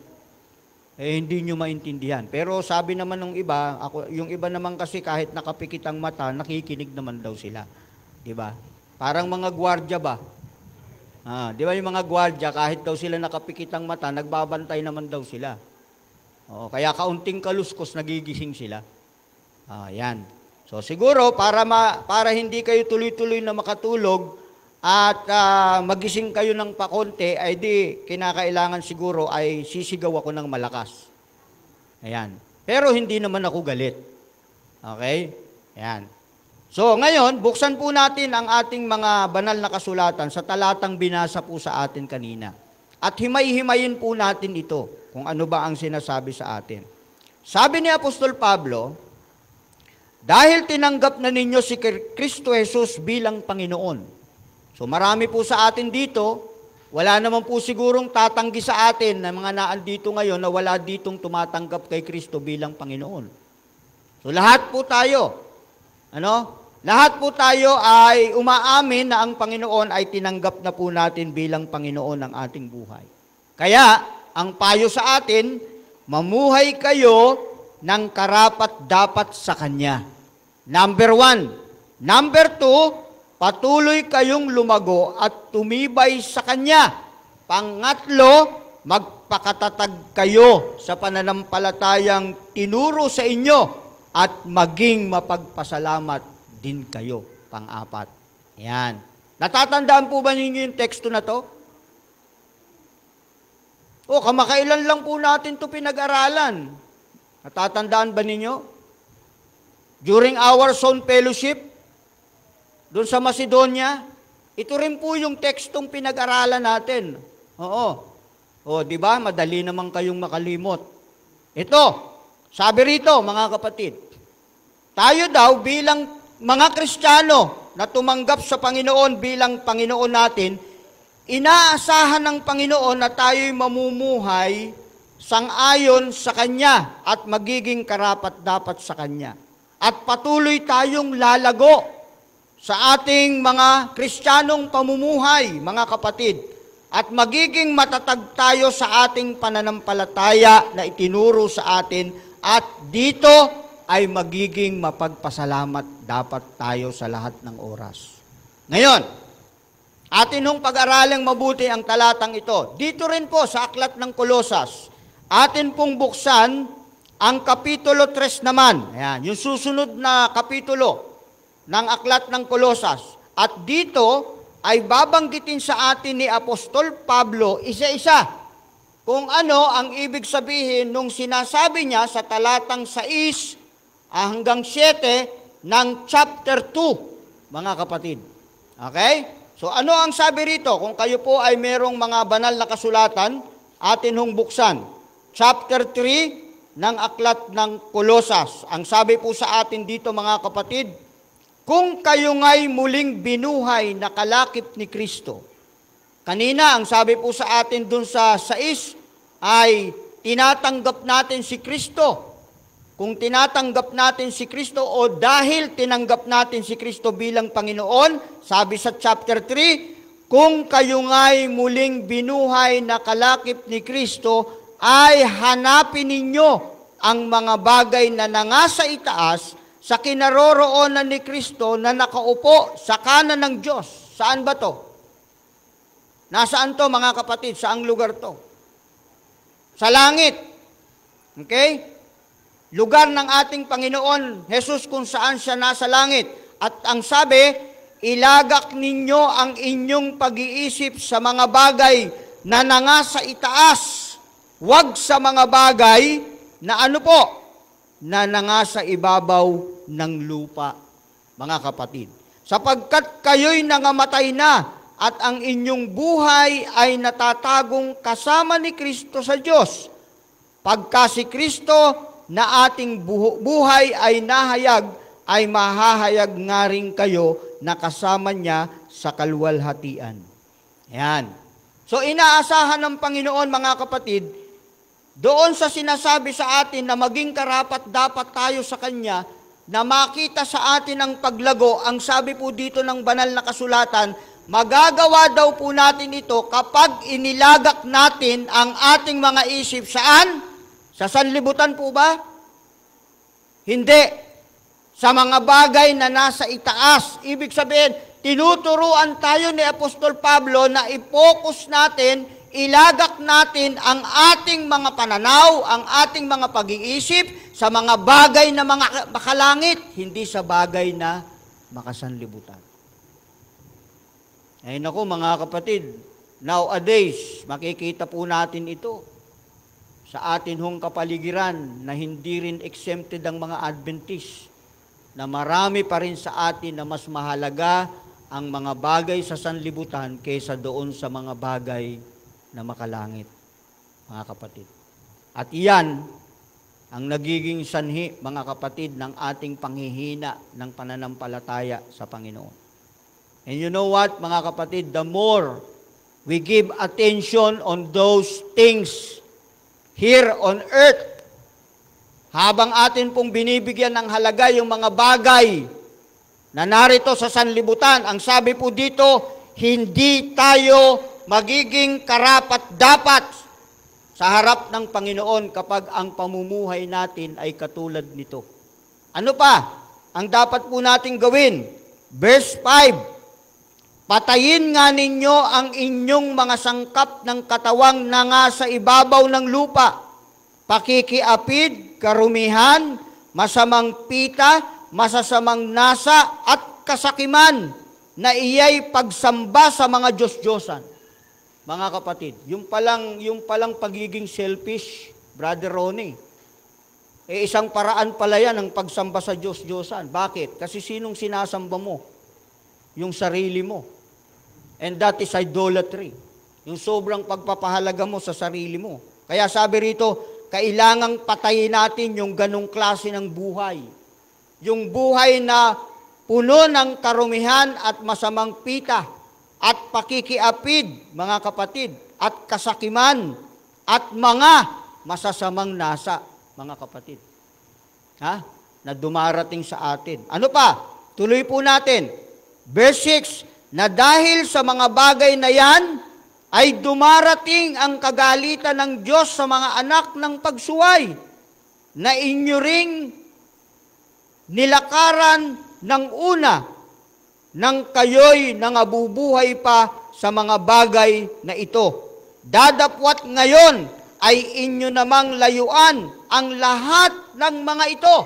hindi nyo maintindihan. Pero sabi naman ng iba, yung iba naman kasi kahit nakapikit ang mata, nakikinig naman daw sila. Diba? Parang mga gwardya ba? Di ba yung mga gwardya, kahit daw sila nakapikit ang mata, nagbabantay naman daw sila. Kaya kaunting kaluskos, nagigising sila. Yan. So siguro, para hindi kayo tuloy-tuloy na makatulog, at magising kayo ng pakonti, ay di kinakailangan siguro ay sisigaw ako ng malakas. Ayan. Pero hindi naman ako galit. Okay? Ayan. So ngayon, buksan po natin ang ating mga banal na kasulatan sa talatang binasa po sa atin kanina. At himay-himayin po natin ito, kung ano ba ang sinasabi sa atin. Sabi ni Apostol Pablo, dahil tinanggap na ninyo si Kristo Jesus bilang Panginoon. So marami po sa atin dito, wala naman po sigurong tatanggi sa atin na mga naandito ngayon na wala ditong tumatanggap kay Kristo bilang Panginoon. So lahat po tayo, lahat po tayo ay umaamin na ang Panginoon ay tinanggap na po natin bilang Panginoon ng ating buhay. Kaya, ang payo sa atin, mamuhay kayo ng karapat-dapat sa Kanya. Number 1. Number 2, patuloy kayong lumago at tumibay sa Kanya. Pangatlo, magpakatatag kayo sa pananampalatayang tinuro sa inyo at maging mapagpasalamat din kayo. Pang-apat. Yan. Natatandaan po ba ninyo yung teksto na to? Kamakailan lang po natin to pinag-aralan. Natatandaan ba ninyo? During our Zone Fellowship, doon sa Macedonia, ito rin po yung tekstong pinag-aralan natin. Di ba? Madali naman kayong makalimot. Ito, sabi rito, mga kapatid, tayo daw bilang mga Kristiyano na tumanggap sa Panginoon bilang Panginoon natin, inaasahan ng Panginoon na tayo'y mamumuhay sang-ayon sa Kanya at magiging karapat-dapat sa Kanya. At patuloy tayong lalago sa ating mga Kristiyanong pamumuhay, mga kapatid, at magiging matatag tayo sa ating pananampalataya na itinuro sa atin, at dito ay magiging mapagpasalamat dapat tayo sa lahat ng oras. Ngayon, atin hong pag-aralang mabuti ang talatang ito. Dito rin po sa aklat ng Kolosas, atin pong buksan ang Kapitulo 3 naman. Ayan, yung susunod na kapitulo ng aklat ng Kolosas. At dito ay babanggitin sa atin ni Apostol Pablo isa-isa kung ano ang ibig sabihin nung sinasabi niya sa talatang 6 hanggang 7 ng chapter 2, mga kapatid. Okay? So ano ang sabi rito? Kung kayo po ay merong mga banal na kasulatan, atin hong buksan. Chapter 3 ng aklat ng Kolosas. Ang sabi po sa atin dito, mga kapatid, kung kayo nga'y muling binuhay na kalakip ni Kristo. Kanina, ang sabi po sa atin dun sa 6 ay tinatanggap natin si Kristo. Kung tinatanggap natin si Kristo o dahil tinanggap natin si Kristo bilang Panginoon, sabi sa chapter 3, kung kayo nga'y muling binuhay na kalakip ni Kristo, ay hanapin ninyo ang mga bagay na nangasa itaas sa kinaroroonan ni Kristo na nakaupo sa kanan ng Diyos. Saan ba to? Nasaan to, mga kapatid? Saang lugar to? Sa langit. Okay? Lugar ng ating Panginoon, Jesus, kung saan siya nasa langit. At ang sabi, ilagak ninyo ang inyong pag-iisip sa mga bagay na nangasa itaas. Huwag sa mga bagay na ano po, na nangasa ibabaw ng lupa, mga kapatid. Sapagkat kayo'y nangamatay na at ang inyong buhay ay natatagong kasama ni Kristo sa Diyos. Pagka si Kristo na ating buhay ay nahayag, ay mahahayag nga rin kayo na kasama niya sa kaluwalhatian. Ayan. So inaasahan ng Panginoon, mga kapatid, doon sa sinasabi sa atin na maging karapat dapat tayo sa Kanya, na makita sa atin ang paglago, ang sabi po dito ng banal na kasulatan, magagawa daw po natin ito kapag inilagak natin ang ating mga isip saan? Sa sanlibutan po ba? Hindi. Sa mga bagay na nasa itaas. Ibig sabihin, tinuturuan tayo ni Apostol Pablo na i-focus natin, ilagak natin ang ating mga pananaw, ang ating mga pag-iisip sa mga bagay na mga makalangit, hindi sa bagay na makasanlibutan. Ay naku mga kapatid, nowadays, makikita po natin ito sa atin hong kapaligiran na hindi rin exempted ang mga Adventist, na marami pa rin sa atin na mas mahalaga ang mga bagay sa sanlibutan kaysa doon sa mga bagay na makalangit, mga kapatid. At iyan ang nagiging sanhi, mga kapatid, ng ating panghihina ng pananampalataya sa Panginoon. And you know what, mga kapatid, the more we give attention on those things here on earth, habang atin pong binibigyan ng halaga yung mga bagay na narito sa sanlibutan, ang sabi po dito, hindi tayo magiging karapat-dapat sa harap ng Panginoon kapag ang pamumuhay natin ay katulad nito. Ano pa ang dapat po natin gawin? Verse 5, patayin nga ninyo ang inyong mga sangkap ng katawang nangasa ibabaw ng lupa, pakikiapid, karumihan, masamang pita, masasamang nasa at kasakiman na iyay pagsamba sa mga Diyos-Diyosan. Mga kapatid, yung palang pagiging selfish, Brother Ronnie, isang paraan pala yan ang pagsamba sa Diyos-Diyosan. Bakit? Kasi sinong sinasamba mo? Yung sarili mo. And that is idolatry. Yung sobrang pagpapahalaga mo sa sarili mo. Kaya sabi rito, kailangang patayin natin yung ganong klase ng buhay. Yung buhay na puno ng karumihan at masamang pita at pakikiapid, mga kapatid, at kasakiman at mga masasamang nasa, mga kapatid. Na dumarating sa atin. Ano pa? Tuloy po natin. Verse 6, na dahil sa mga bagay na yan, ay dumarating ang kagalitan ng Diyos sa mga anak ng pagsuway, na inyo ring nilakaran ng una, nang kayo'y nangabubuhay pa sa mga bagay na ito. Dadapwat ngayon ay inyo namang layuan ang lahat ng mga ito.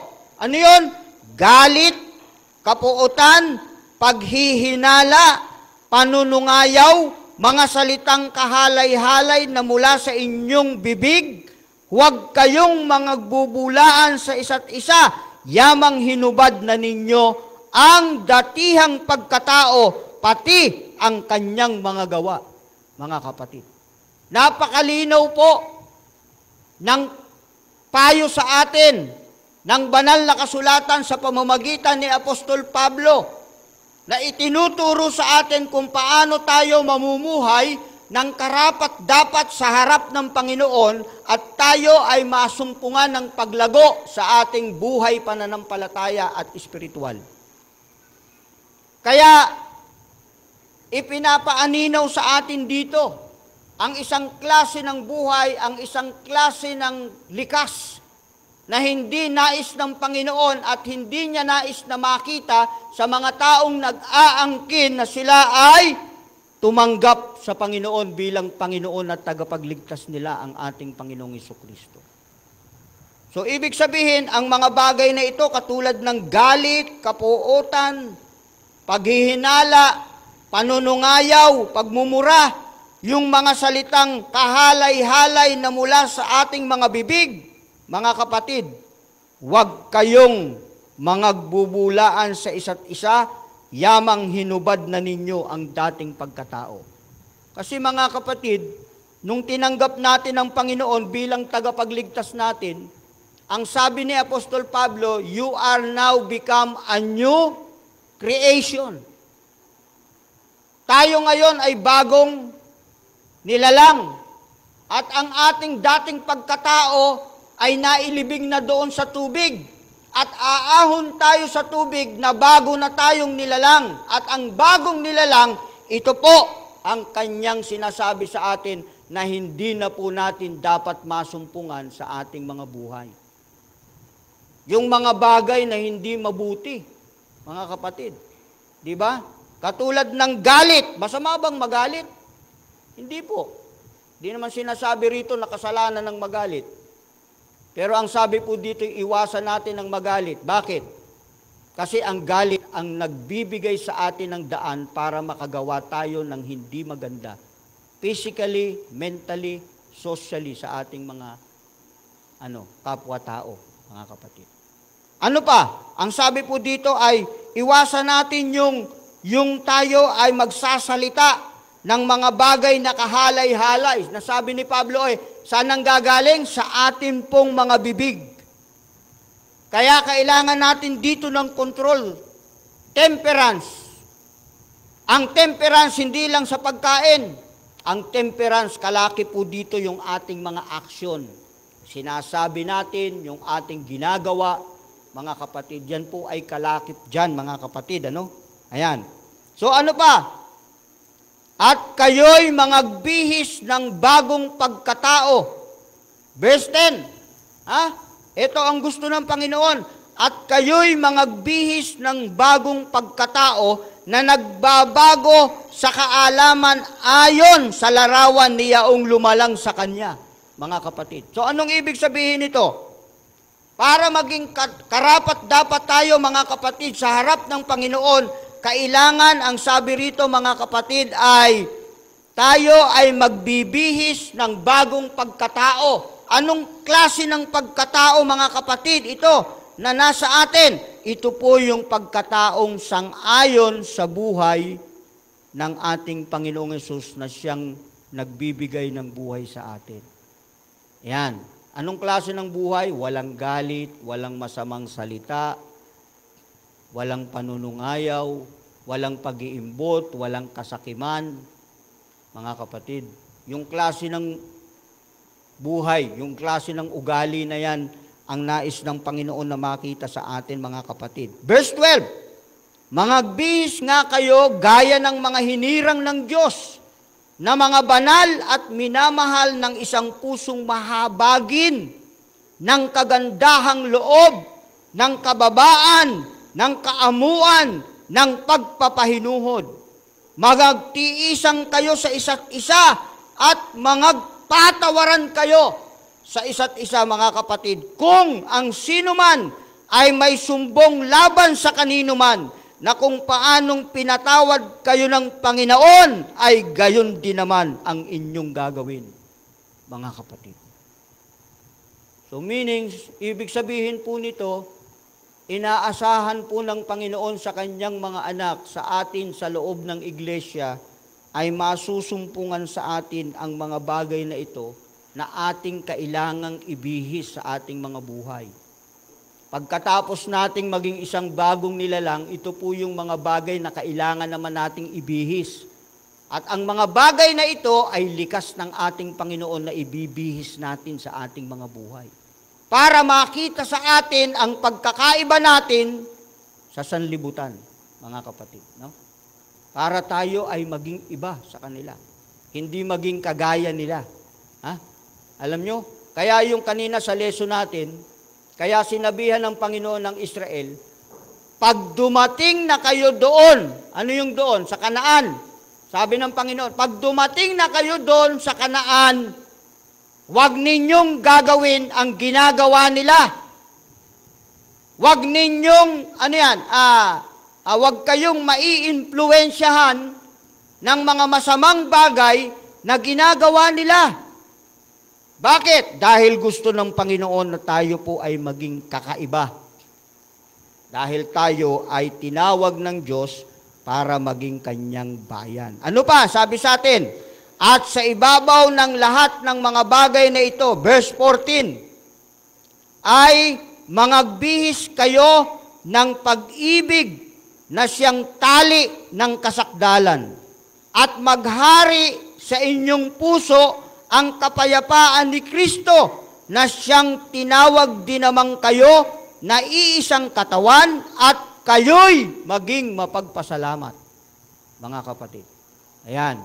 Ano yun? Galit, kapuotan, paghihinala, panunungayaw, mga salitang kahalay-halay na mula sa inyong bibig. Huwag kayong magbubulaan sa isa't isa, yamang hinubad na ninyo ang datihang pagkatao, pati ang kanyang mga gawa, mga kapatid. Napakalinaw po ng payo sa atin ng banal na kasulatan sa pamamagitan ni Apostol Pablo, na itinuturo sa atin kung paano tayo mamumuhay ng karapat-dapat sa harap ng Panginoon at tayo ay masumpungan ng paglago sa ating buhay pananampalataya at espiritual. Kaya, ipinapaaninaw sa atin dito ang isang klase ng buhay, ang isang klase ng likas na hindi nais ng Panginoon at hindi niya nais na makita sa mga taong nag-aangkin na sila ay tumanggap sa Panginoon bilang Panginoon at tagapagligtas nila, ang ating Panginoong Jesucristo. So, ibig sabihin, ang mga bagay na ito katulad ng galit, kapuotan, paghihinala, panunungayaw, pagmumura, yung mga salitang kahalay-halay na mula sa ating mga bibig, mga kapatid, huwag kayong mangagbubulaan sa isa't isa, yamang hinubad na ninyo ang dating pagkatao. Kasi mga kapatid, nung tinanggap natin ang Panginoon bilang tagapagligtas natin, ang sabi ni Apostol Pablo, you are now become a new creation. Tayo ngayon ay bagong nilalang. At ang ating dating pagkatao ay nailibing na doon sa tubig. At aahon tayo sa tubig na bago na tayong nilalang. At ang bagong nilalang, ito po ang kanyang sinasabi sa atin na hindi na po natin dapat masumpungan sa ating mga buhay. Yung mga bagay na hindi mabuti, mga kapatid. Di ba? Katulad ng galit. Masama bang magalit? Hindi po. Di naman sinasabi rito na kasalanan ng magalit. Pero ang sabi po dito, iwasan natin ang magalit. Bakit? Kasi ang galit ang nagbibigay sa atin ng daan para makagawa tayo ng hindi maganda. Physically, mentally, socially sa ating mga kapwa-tao, mga kapatid. Ano pa? Ang sabi po dito ay iwasan natin yung tayo ay magsasalita ng mga bagay na kahalay-halay. Nasabi ni Pablo saan ang gagaling? Sa atin pong mga bibig. Kaya kailangan natin dito ng control. Temperance. Ang temperance hindi lang sa pagkain. Ang temperance, kalaki po dito yung ating mga aksyon. Sinasabi natin, yung ating ginagawa, mga kapatid, yan po ay kalakip dyan, mga kapatid, Ayan. So ano pa? At kayo'y mangagbihis ng bagong pagkatao. Verse 10. Ito ang gusto ng Panginoon. At kayo'y mangagbihis ng bagong pagkatao na nagbabago sa kaalaman ayon sa larawan ni Yaong lumalang sa Kanya, mga kapatid. So anong ibig sabihin nito? Para maging karapat dapat tayo, mga kapatid, sa harap ng Panginoon, kailangan, ang sabi rito, mga kapatid, ay tayo ay magbibihis ng bagong pagkatao. Anong klase ng pagkatao, mga kapatid? Ito na nasa atin. Ito po yung pagkataong sang-ayon sa buhay ng ating Panginoong Hesus na siyang nagbibigay ng buhay sa atin. Yan. Anong klase ng buhay? Walang galit, walang masamang salita, walang panunungayaw, walang pag-iimbot, walang kasakiman. Mga kapatid, yung klase ng buhay, yung klase ng ugali na yan, ang nais ng Panginoon na makita sa atin, mga kapatid. Verse 12, mangagbihis nga kayo gaya ng mga hinirang ng Diyos, na mga banal at minamahal ng isang pusong mahabagin, ng kagandahang loob, ng kababaan, ng kaamuan, ng pagpapahinuhod. Magagtiisan kayo sa isa't isa at mangagpatawaran kayo sa isa't isa, mga kapatid. Kung ang sino man ay may sumbong laban sa kanino man, na kung paanong pinatawad kayo ng Panginoon, ay gayon din naman ang inyong gagawin, mga kapatid. So meaning, ibig sabihin po nito, inaasahan po ng Panginoon sa kanyang mga anak, sa atin sa loob ng iglesia, ay masusumpungan sa atin ang mga bagay na ito na ating kailangang ibihis sa ating mga buhay. Pagkatapos nating maging isang bagong nilalang, ito po yung mga bagay na kailangan naman nating ibihis. At ang mga bagay na ito ay likas ng ating Panginoon na ibibihis natin sa ating mga buhay. Para makita sa atin ang pagkakaiba natin sa sanlibutan, mga kapatid. Para tayo ay maging iba sa kanila. Hindi maging kagaya nila. Alam nyo, kaya yung kanina sa lesson natin, kaya sinabihan ng Panginoon ng Israel, pag dumating na kayo doon, ano yung doon? Sa Kanaan. Sabi ng Panginoon, pag dumating na kayo doon sa Kanaan, huwag ninyong gagawin ang ginagawa nila. Huwag ninyong, huwag kayong maiimpluwensyahan ng mga masamang bagay na ginagawa nila. Bakit? Dahil gusto ng Panginoon na tayo po ay maging kakaiba. Dahil tayo ay tinawag ng Diyos para maging kanyang bayan. Ano pa? Sabi sa atin, at sa ibabaw ng lahat ng mga bagay na ito, verse 14, ay mangagbihis kayo ng pag-ibig na siyang tali ng kasakdalan at maghari sa inyong puso ang kapayapaan ni Kristo na siyang tinawag din naman kayo na iisang katawan at kayo'y maging mapagpasalamat. Mga kapatid. Ayan.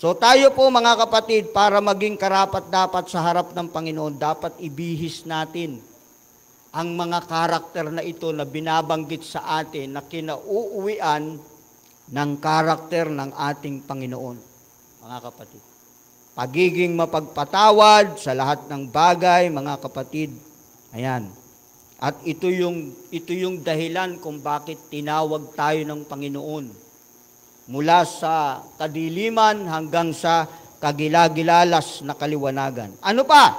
So tayo po mga kapatid, para maging karapat-dapat sa harap ng Panginoon, dapat ibihis natin ang mga karakter na ito na binabanggit sa atin na kinauuwian ng karakter ng ating Panginoon. Mga kapatid. Pagiging mapagpatawad sa lahat ng bagay, mga kapatid. Ayan. At ito yung dahilan kung bakit tinawag tayo ng Panginoon. Mula sa kadiliman hanggang sa kagilagilalas na kaliwanagan. Ano pa?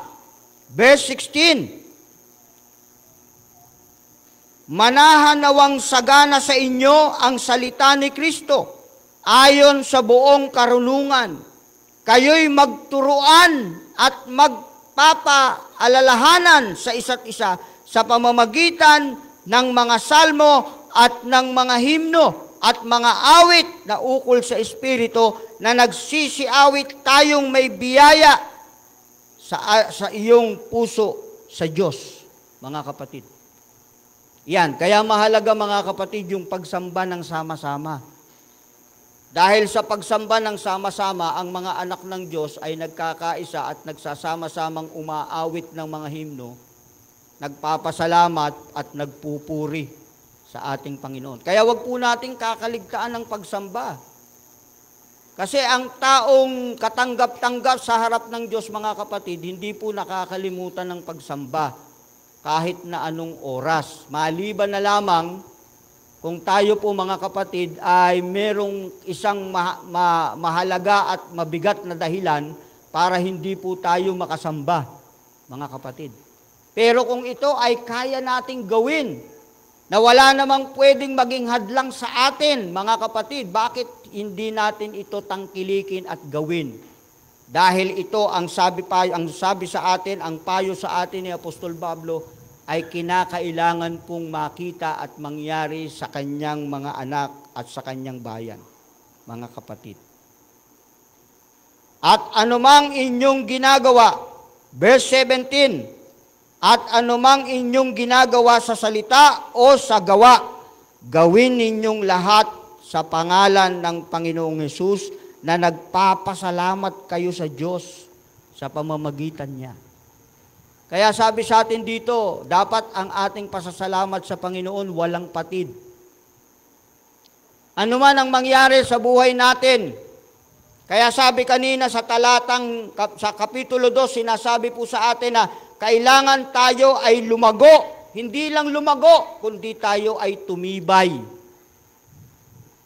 Verse 16. Manahan nawang sagana sa inyo ang salita ni Kristo ayon sa buong karunungan. Kayo'y magturuan at magpapaalalahanan sa isa't isa sa pamamagitan ng mga salmo at ng mga himno at mga awit na ukol sa Espiritu na nagsisiawit tayong may biyaya sa iyong puso sa Diyos, mga kapatid. Yan, kaya mahalaga mga kapatid yung pagsamba ng sama-sama. Dahil sa pagsamba ng sama-sama, ang mga anak ng Diyos ay nagkakaisa at nagsasama-samang umaawit ng mga himno, nagpapasalamat at nagpupuri sa ating Panginoon. Kaya wag po nating kakaligtaan ng pagsamba. Kasi ang taong katanggap-tanggap sa harap ng Diyos, mga kapatid, hindi po nakakalimutan ng pagsamba kahit na anong oras. Maliban na lamang kung tayo po mga kapatid ay merong isang mahalaga at mabigat na dahilan para hindi po tayo makasamba, mga kapatid. Pero kung ito ay kaya nating gawin, na wala namang pwedeng maging hadlang sa atin, mga kapatid, bakit hindi natin ito tangkilikin at gawin? Dahil ito ang sabi sa atin, ang payo sa atin ni Apostol Pablo, ay kinakailangan pong makita at mangyari sa kanyang mga anak at sa kanyang bayan, mga kapatid. At anumang inyong ginagawa, verse 17, at anumang inyong ginagawa sa salita o sa gawa, gawin ninyong lahat sa pangalan ng Panginoong Hesus na nagpapasalamat kayo sa Diyos sa pamamagitan niya. Kaya sabi sa atin dito, dapat ang ating pasasalamat sa Panginoon walang patid. Ano man ang mangyari sa buhay natin. Kaya sabi kanina sa sa Kapitulo 2, sinasabi po sa atin na kailangan tayo ay lumago. Hindi lang lumago, kundi tayo ay tumibay.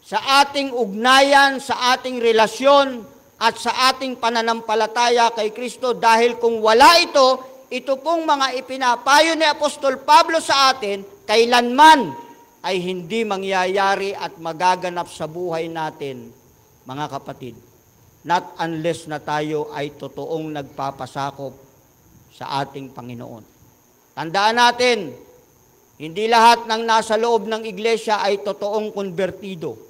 Sa ating ugnayan, sa ating relasyon, at sa ating pananampalataya kay Kristo. Dahil kung wala ito pong mga ipinapayo ni Apostol Pablo sa atin, kailanman ay hindi mangyayari at magaganap sa buhay natin, mga kapatid. Not unless na tayo ay totoong nagpapasakop sa ating Panginoon. Tandaan natin, hindi lahat ng nasa loob ng iglesia ay totoong konbertido.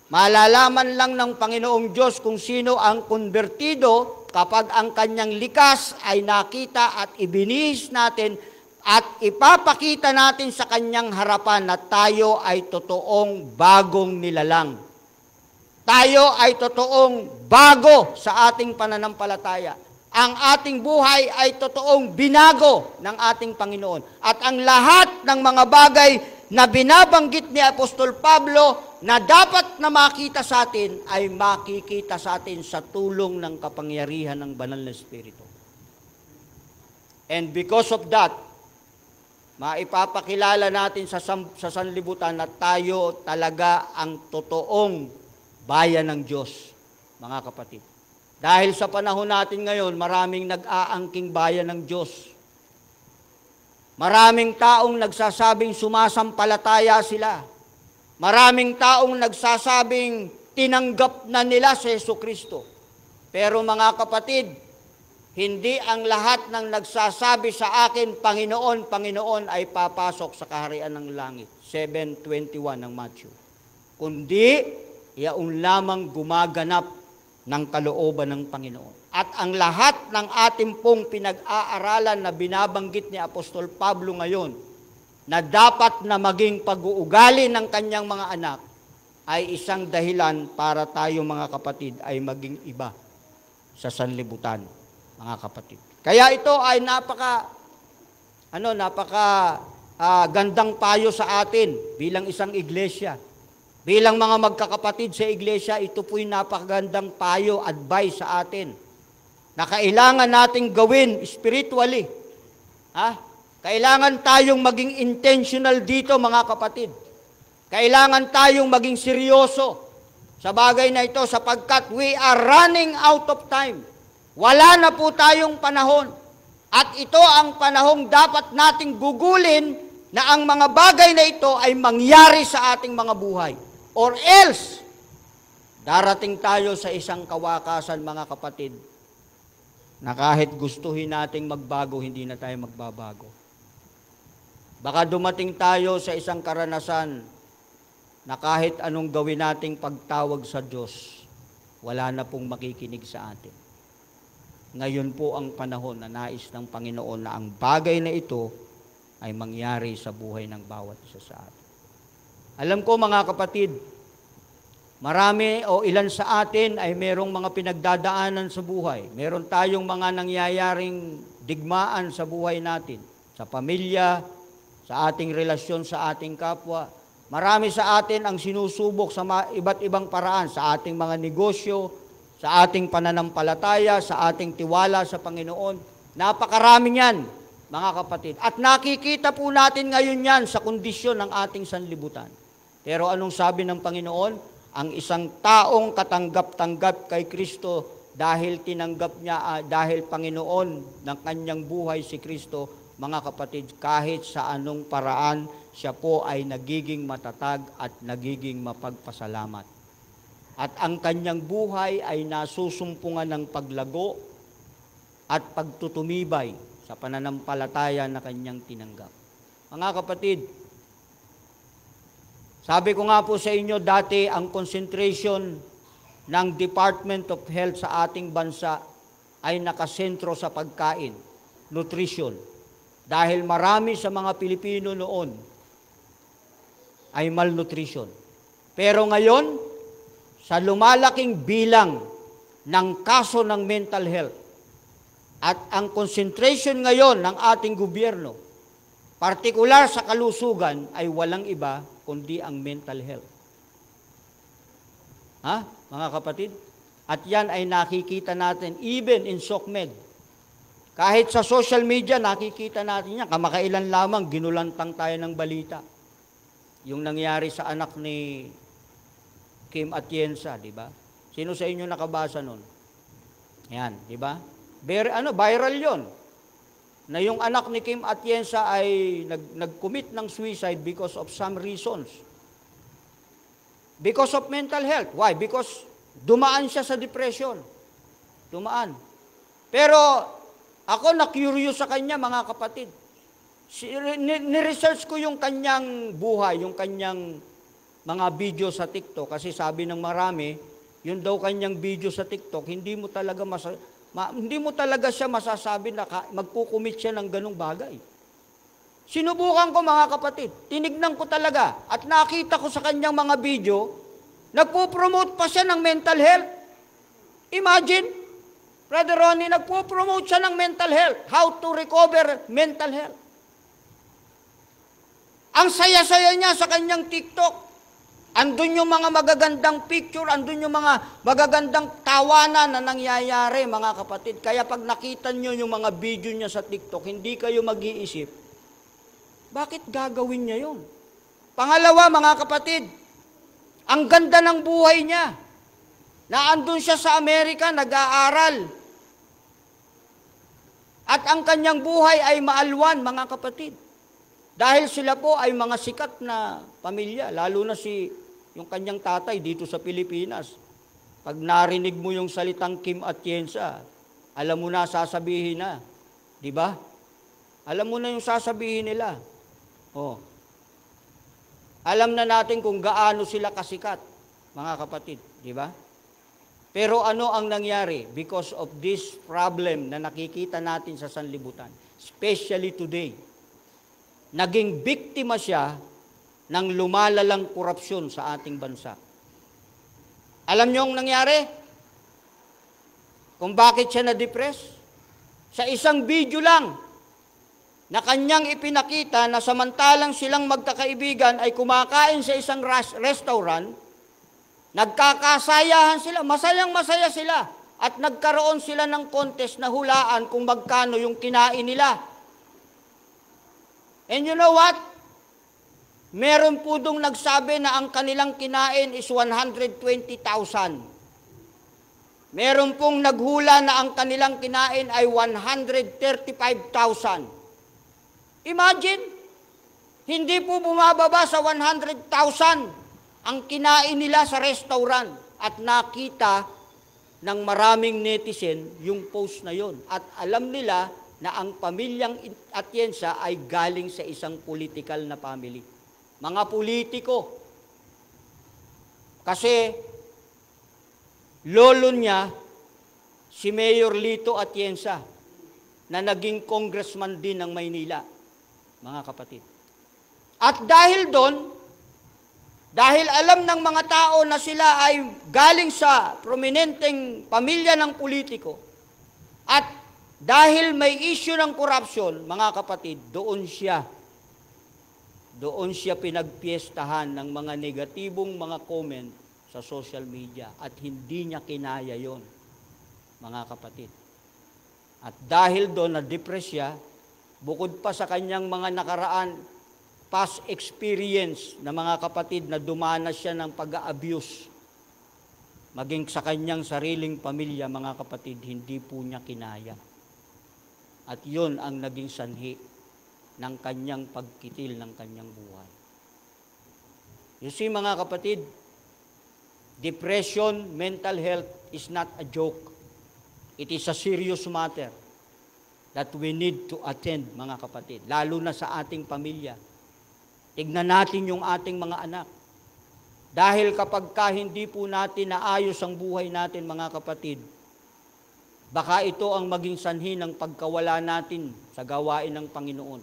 Malalaman lang ng Panginoong Diyos kung sino ang konbertido kapag ang kanyang likas ay nakita at ibinihis natin at ipapakita natin sa kanyang harapan na tayo ay totoong bagong nilalang. Tayo ay totoong bago sa ating pananampalataya. Ang ating buhay ay totoong binago ng ating Panginoon. At ang lahat ng mga bagay na binabanggit ni Apostol Pablo na dapat na makita sa atin ay makikita sa atin sa tulong ng kapangyarihan ng Banal na Espiritu. And because of that, maipapakilala natin sa sanlibutan na tayo talaga ang totoong bayan ng Diyos, mga kapatid. Dahil sa panahon natin ngayon, maraming nag-aangking bayan ng Diyos. Maraming taong nagsasabing sumasampalataya sila. Maraming taong nagsasabing tinanggap na nila si Jesucristo. Pero mga kapatid, hindi ang lahat ng nagsasabi sa akin, Panginoon, Panginoon, ay papasok sa kaharian ng langit. 7:21 ng Matthew. Kundi, yaon lamang gumaganap ng kalooban ng Panginoon. At ang lahat ng ating pong pinag-aaralan na binabanggit ni Apostol Pablo ngayon, na dapat na maging pag-uugali ng kanyang mga anak, ay isang dahilan para tayo mga kapatid ay maging iba sa sanlibutan, mga kapatid. Kaya ito ay gandang payo sa atin bilang isang iglesia. Bilang mga magkakapatid sa iglesia, ito po'y napakagandang payo, advice sa atin na kailangan nating gawin spiritually. Kailangan tayong maging intentional dito, mga kapatid. Kailangan tayong maging seryoso sa bagay na ito sapagkat we are running out of time. Wala na po tayong panahon. At ito ang panahong dapat nating gugulin na ang mga bagay na ito ay mangyari sa ating mga buhay. Or else, darating tayo sa isang kawakasan, mga kapatid, na kahit gustuhin nating magbago, hindi na tayo magbabago. Baka dumating tayo sa isang karanasan na kahit anong gawin nating pagtawag sa Diyos, wala na pong makikinig sa atin. Ngayon po ang panahon na nais ng Panginoon na ang bagay na ito ay mangyari sa buhay ng bawat isa sa atin. Alam ko, mga kapatid, marami o ilan sa atin ay merong mga pinagdadaanan sa buhay. Meron tayong mga nangyayaring digmaan sa buhay natin, sa pamilya, sa ating relasyon sa ating kapwa. Marami sa atin ang sinusubok sa iba't ibang paraan, sa ating mga negosyo, sa ating pananampalataya, sa ating tiwala sa Panginoon. Napakarami yan, mga kapatid. At nakikita po natin ngayon yan sa kondisyon ng ating sanlibutan. Pero anong sabi ng Panginoon? Ang isang taong katanggap-tanggap kay Kristo dahil tinanggap niya, dahil Panginoon ng kanyang buhay si Kristo, mga kapatid, kahit sa anong paraan, siya po ay nagiging matatag at nagiging mapagpasalamat. At ang kanyang buhay ay nasusumpungan ng paglago at pagtutumibay sa pananampalataya na kanyang tinanggap. Mga kapatid, sabi ko nga po sa inyo dati, ang concentration ng Department of Health sa ating bansa ay nakasentro sa pagkain, nutrition. Dahil marami sa mga Pilipino noon ay malnutrition. Pero ngayon, sa lumalaking bilang ng kaso ng mental health at ang concentration ngayon ng ating gobyerno, partikular sa kalusugan, ay walang iba kundi ang mental health. Mga kapatid? At yan ay nakikita natin even in SOCMED. Kahit sa social media, nakikita natin yan. Kamakailan lamang, ginulantang tayo ng balita. Yung nangyari sa anak ni Kim Atienza, di ba? Sino sa inyo nakabasa nun? Yan, di ba? Viral yon. Na yung anak ni Kim Atienza ay nag-commit ng suicide because of some reasons. Because of mental health. Why? Because dumaan siya sa depression. Dumaan. Pero ako na-curious sa kanya, mga kapatid. Ni-research ko yung kanyang buhay, yung kanyang mga video sa TikTok. Kasi sabi ng marami, yun daw kanyang video sa TikTok, hindi mo talaga siya masasabi na magkukumit siya ng ganung bagay. Sinubukan ko, mga kapatid. Tinignan ko talaga. At nakita ko sa kanyang mga video, nagpo-promote pa siya ng mental health. Imagine, Brother Ronnie, nagpo-promote siya ng mental health. How to recover mental health. Ang saya-saya niya sa kanyang TikTok. Andun yung mga magagandang picture, andun yung mga magagandang tawanan na nangyayari, mga kapatid. Kaya pag nakita nyo yung mga video niya sa TikTok, hindi kayo mag-iisip, bakit gagawin niya yun? Pangalawa, mga kapatid, ang ganda ng buhay niya. na andun siya sa Amerika, nag-aaral. At ang kanyang buhay ay maalwan, mga kapatid. Dahil sila po ay mga sikat na pamilya, lalo na yung kanyang tatay dito sa Pilipinas. Pag narinig mo yung salitang Kim Atienza, alam mo na sasabihin na. Di ba? Alam mo na yung sasabihin nila. Oh. Alam na natin kung gaano sila kasikat, mga kapatid. Di ba? Pero ano ang nangyari? Because of this problem na nakikita natin sa sanlibutan, especially today, naging biktima siya ng lumalalang korupsyon sa ating bansa. Alam niyo ang nangyari? Kung bakit siya na-depress? Sa isang video lang na kanyang ipinakita na samantalang silang magkakaibigan ay kumakain sa isang restaurant, nagkakasayahan sila, masayang-masaya sila, at nagkaroon sila ng contest na hulaan kung magkano yung kinain nila. And you know what? Meron po dong nagsabi na ang kanilang kinain is 120,000. Meron pong naghula na ang kanilang kinain ay 135,000. Imagine, hindi po bumababa sa 100,000 ang kinain nila sa restaurant, at nakita ng maraming netizen yung post na yon. At alam nila na ang pamilyang Atienza ay galing sa isang political na family. Mga politiko. Kasi lolo niya, si Mayor Lito Atienza, na naging congressman din ng Maynila, mga kapatid. At dahil doon, dahil alam ng mga tao na sila ay galing sa prominenteng pamilya ng politiko, at dahil may issue ng korupsyon, mga kapatid, doon siya pinagpiestahan ng mga negatibong mga comment sa social media, at hindi niya kinaya yon, mga kapatid. At dahil doon na-depress siya, bukod pa sa kanyang mga nakaraan past experience na mga kapatid na dumanas siya ng pag-abuse, maging sa kanyang sariling pamilya, mga kapatid, hindi po niya kinaya. At yun ang naging sanhi ng kanyang pagkitil ng kanyang buhay. You see, mga kapatid, depression, mental health is not a joke. It is a serious matter that we need to attend, mga kapatid, lalo na sa ating pamilya. Tignan natin yung ating mga anak. Dahil kapag hindi po natin naayos ang buhay natin, mga kapatid, baka ito ang maging sanhi ng pagkawala natin sa gawain ng Panginoon.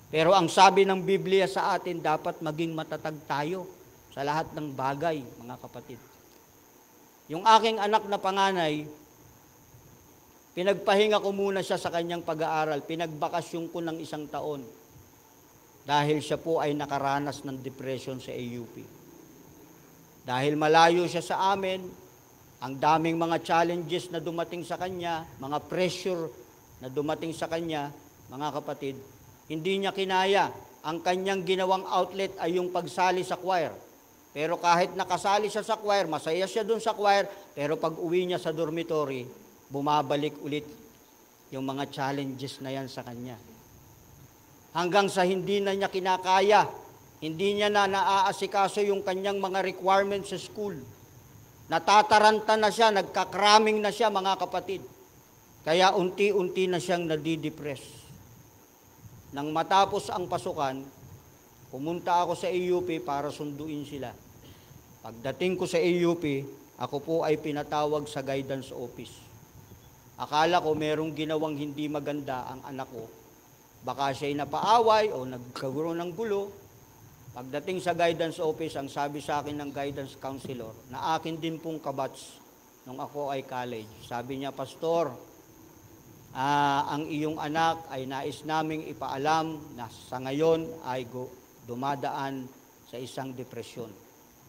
Pero ang sabi ng Biblia sa atin, dapat maging matatag tayo sa lahat ng bagay, mga kapatid. Yung aking anak na panganay, pinagpahinga ko muna siya sa kanyang pag-aaral, pinagbakasyon ko ng 1 taon. Dahil siya po ay nakaranas ng depression sa AUP. Dahil malayo siya sa amin, ang daming mga challenges na dumating sa kanya, mga pressure na dumating sa kanya, mga kapatid, hindi niya kinaya. Ang kanyang ginawang outlet ay yung pagsali sa choir. Pero kahit nakasali siya sa choir, masaya siya dun sa choir, pero pag uwi niya sa dormitory, bumabalik ulit yung mga challenges na yan sa kanya. Hanggang sa hindi na niya kinakaya, hindi niya na naaasikaso yung kanyang mga requirements sa school. Natataranta na siya, nagkakraming na siya, mga kapatid. Kaya unti-unti na siyang nadidepress. Nang matapos ang pasukan, pumunta ako sa AUP para sunduin sila. Pagdating ko sa AUP, ako po ay pinatawag sa guidance office. Akala ko merong ginawang hindi maganda ang anak ko. Baka siya'y napaaway o nagkaroon ng gulo. Pagdating sa guidance office, ang sabi sa akin ng guidance counselor, na akin din pong kabats nung ako ay college. Sabi niya, Pastor, ang iyong anak ay nais naming ipaalam na sa ngayon ay dumadaan sa isang depresyon.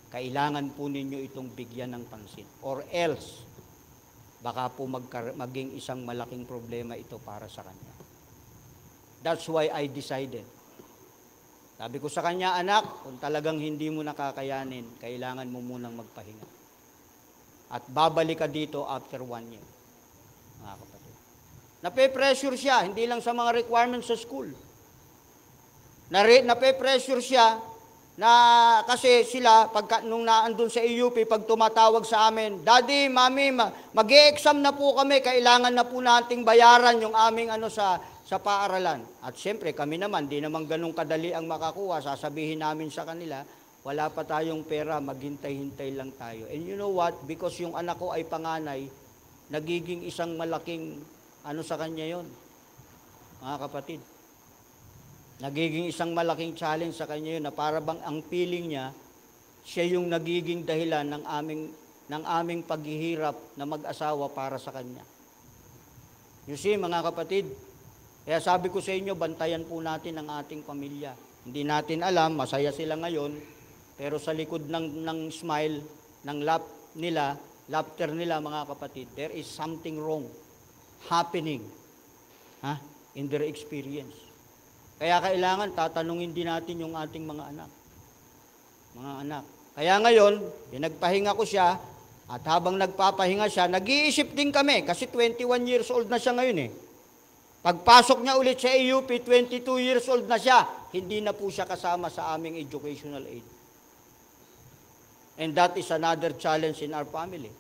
Kailangan po ninyo itong bigyan ng pansin. Or else, baka po maging isang malaking problema ito para sa kanya. That's why I decided. Sabi ko sa kanya, anak, kung talagang hindi mo nakakayanin, kailangan mo munang magpahinga. At babalik ka dito after 1 year. Mga kapatid. Nape-pressure siya, hindi lang sa mga requirements sa school. Nape-pressure siya na kasi sila, nung naandun sa EUP, pag tumatawag sa amin, Daddy, Mami, mag-e-exam na po kami, kailangan na po nating bayaran yung aming sa paaralan. At siyempre, kami naman, di naman ganun kadali ang makakuha, sasabihin namin sa kanila, wala pa tayong pera, maghintay-hintay lang tayo. And you know what? Because yung anak ko ay panganay, nagiging isang malaking sa kanya yon, mga kapatid. Nagiging isang malaking challenge sa kanya yun na para bang ang feeling niya, siya yung nagiging dahilan ng aming paghihirap na mag-asawa para sa kanya. You see, mga kapatid, kaya sabi ko sa inyo, bantayan po natin ang ating pamilya. Hindi natin alam, masaya sila ngayon, pero sa likod ng smile, ng laughter nila, mga kapatid, there is something wrong happening in their experience. Kaya kailangan tatanungin din natin yung ating mga anak. Mga anak. Kaya ngayon, pinagpahinga ko siya, at habang nagpapahinga siya, nag-iisip din kami, kasi 21 years old na siya ngayon eh. Pagpasok niya ulit sa EUP, 22 years old na siya, hindi na po siya kasama sa aming educational aid. And that is another challenge in our family.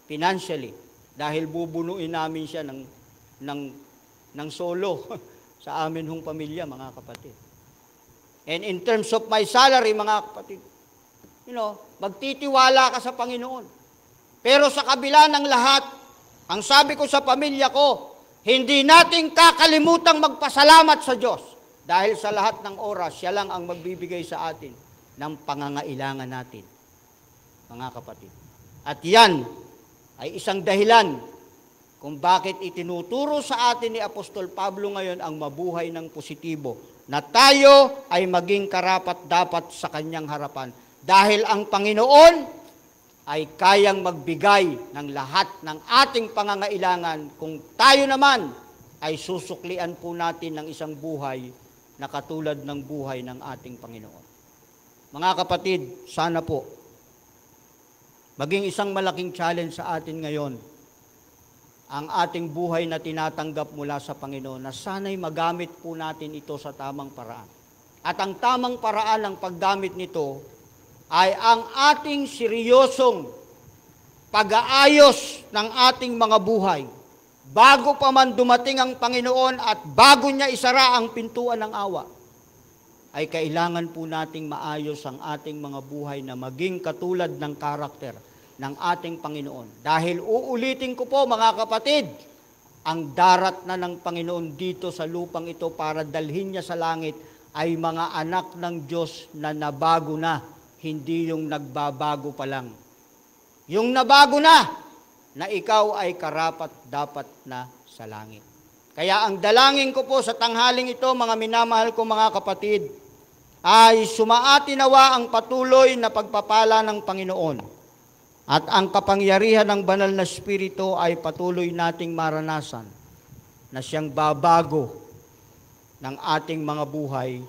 Financially. Dahil bubunuin namin siya ng solo sa amin hong pamilya, mga kapatid. And in terms of my salary, mga kapatid, magtitiwala ka sa Panginoon. Pero sa kabila ng lahat, ang sabi ko sa pamilya ko, hindi natin kakalimutang magpasalamat sa Diyos. Dahil sa lahat ng oras, siya lang ang magbibigay sa atin ng pangangailangan natin, mga kapatid. At yan ay isang dahilan kung bakit itinuturo sa atin ni Apostol Pablo ngayon ang mabuhay ng positibo, na tayo ay maging karapat-dapat sa kanyang harapan. Dahil ang Panginoon ay kayang magbigay ng lahat ng ating pangangailangan kung tayo naman ay susuklian po natin ng isang buhay na katulad ng buhay ng ating Panginoon. Mga kapatid, sana po maging isang malaking challenge sa atin ngayon ang ating buhay na tinatanggap mula sa Panginoon, na sana'y magamit po natin ito sa tamang paraan. At ang tamang paraan ng paggamit nito ay ang ating seryosong pag-aayos ng ating mga buhay bago pa man dumating ang Panginoon at bago niya isara ang pintuan ng awa. Ay kailangan po nating maayos ang ating mga buhay na maging katulad ng karakter ng ating Panginoon. Dahil uulitin ko po, mga kapatid, ang darat na ng Panginoon dito sa lupang ito para dalhin niya sa langit ay mga anak ng Diyos na nabago na, hindi yung nagbabago pa lang. Yung nabago na ikaw ay karapat-dapat na sa langit. Kaya ang dalangin ko po sa tanghaling ito, mga minamahal ko mga kapatid, ay sumaati nawa ang patuloy na pagpapala ng Panginoon. At ang kapangyarihan ng banal na Espiritu ay patuloy nating maranasan na siyang babago ng ating mga buhay,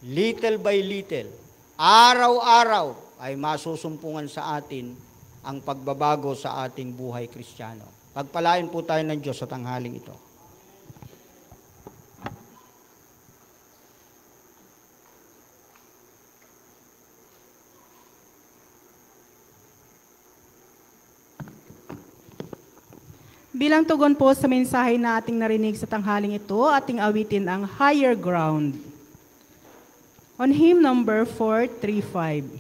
little by little, araw-araw ay masusumpungan sa atin ang pagbabago sa ating buhay Kristiyano. Pagpalain po tayo ng Diyos sa tanghaling ito. Bilang tugon po sa mensahe na ating narinig sa tanghaling ito, ating awitin ang Higher Ground. On hymn number 435.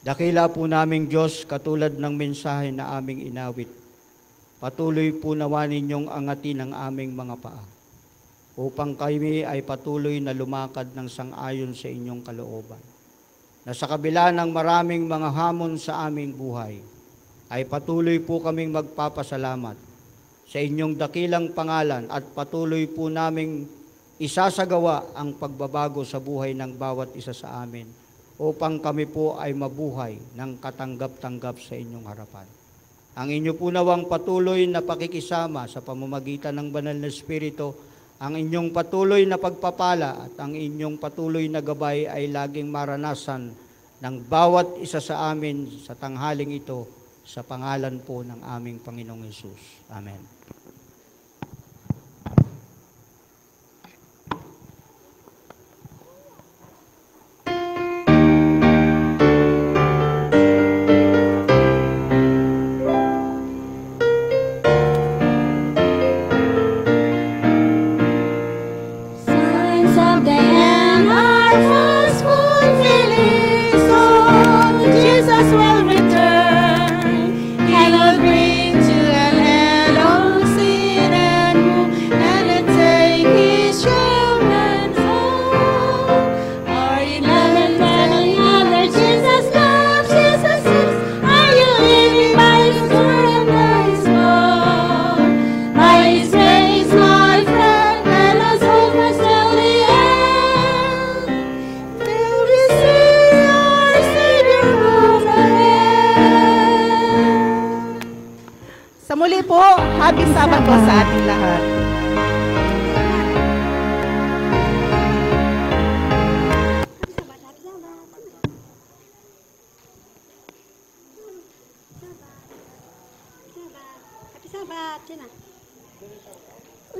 Dakila po naming Diyos, katulad ng mensahe na aming inawit, patuloy po nawa ninyong angatin ang aming mga paa, upang kami ay patuloy na lumakad ng sang-ayon sa inyong kalooban. Na sa kabila ng maraming mga hamon sa aming buhay, ay patuloy po kaming magpapasalamat sa inyong dakilang pangalan at patuloy po naming isasagawa ang pagbabago sa buhay ng bawat isa sa amin upang kami po ay mabuhay ng katanggap-tanggap sa inyong harapan. Ang inyo po nawang patuloy na pakikisama sa pamamagitan ng Banal na Espiritu, ang inyong patuloy na pagpapala at ang inyong patuloy na gabay ay laging maranasan ng bawat isa sa amin sa tanghaling ito sa pangalan po ng aming Panginoong Hesus. Amen. Signs of the end are fast fulfilling, so Jesus will return. He will bring to an end all sin and woe, and then take His children home. Are you loving other Jesus loves, Jesus is? Are you living by His word and by His law? By His grace, my friend, let us hold fast till the end. Till we see our Savior come again. Sa muli po, happy Sabbath po sa ating lahat.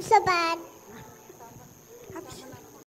Sabat.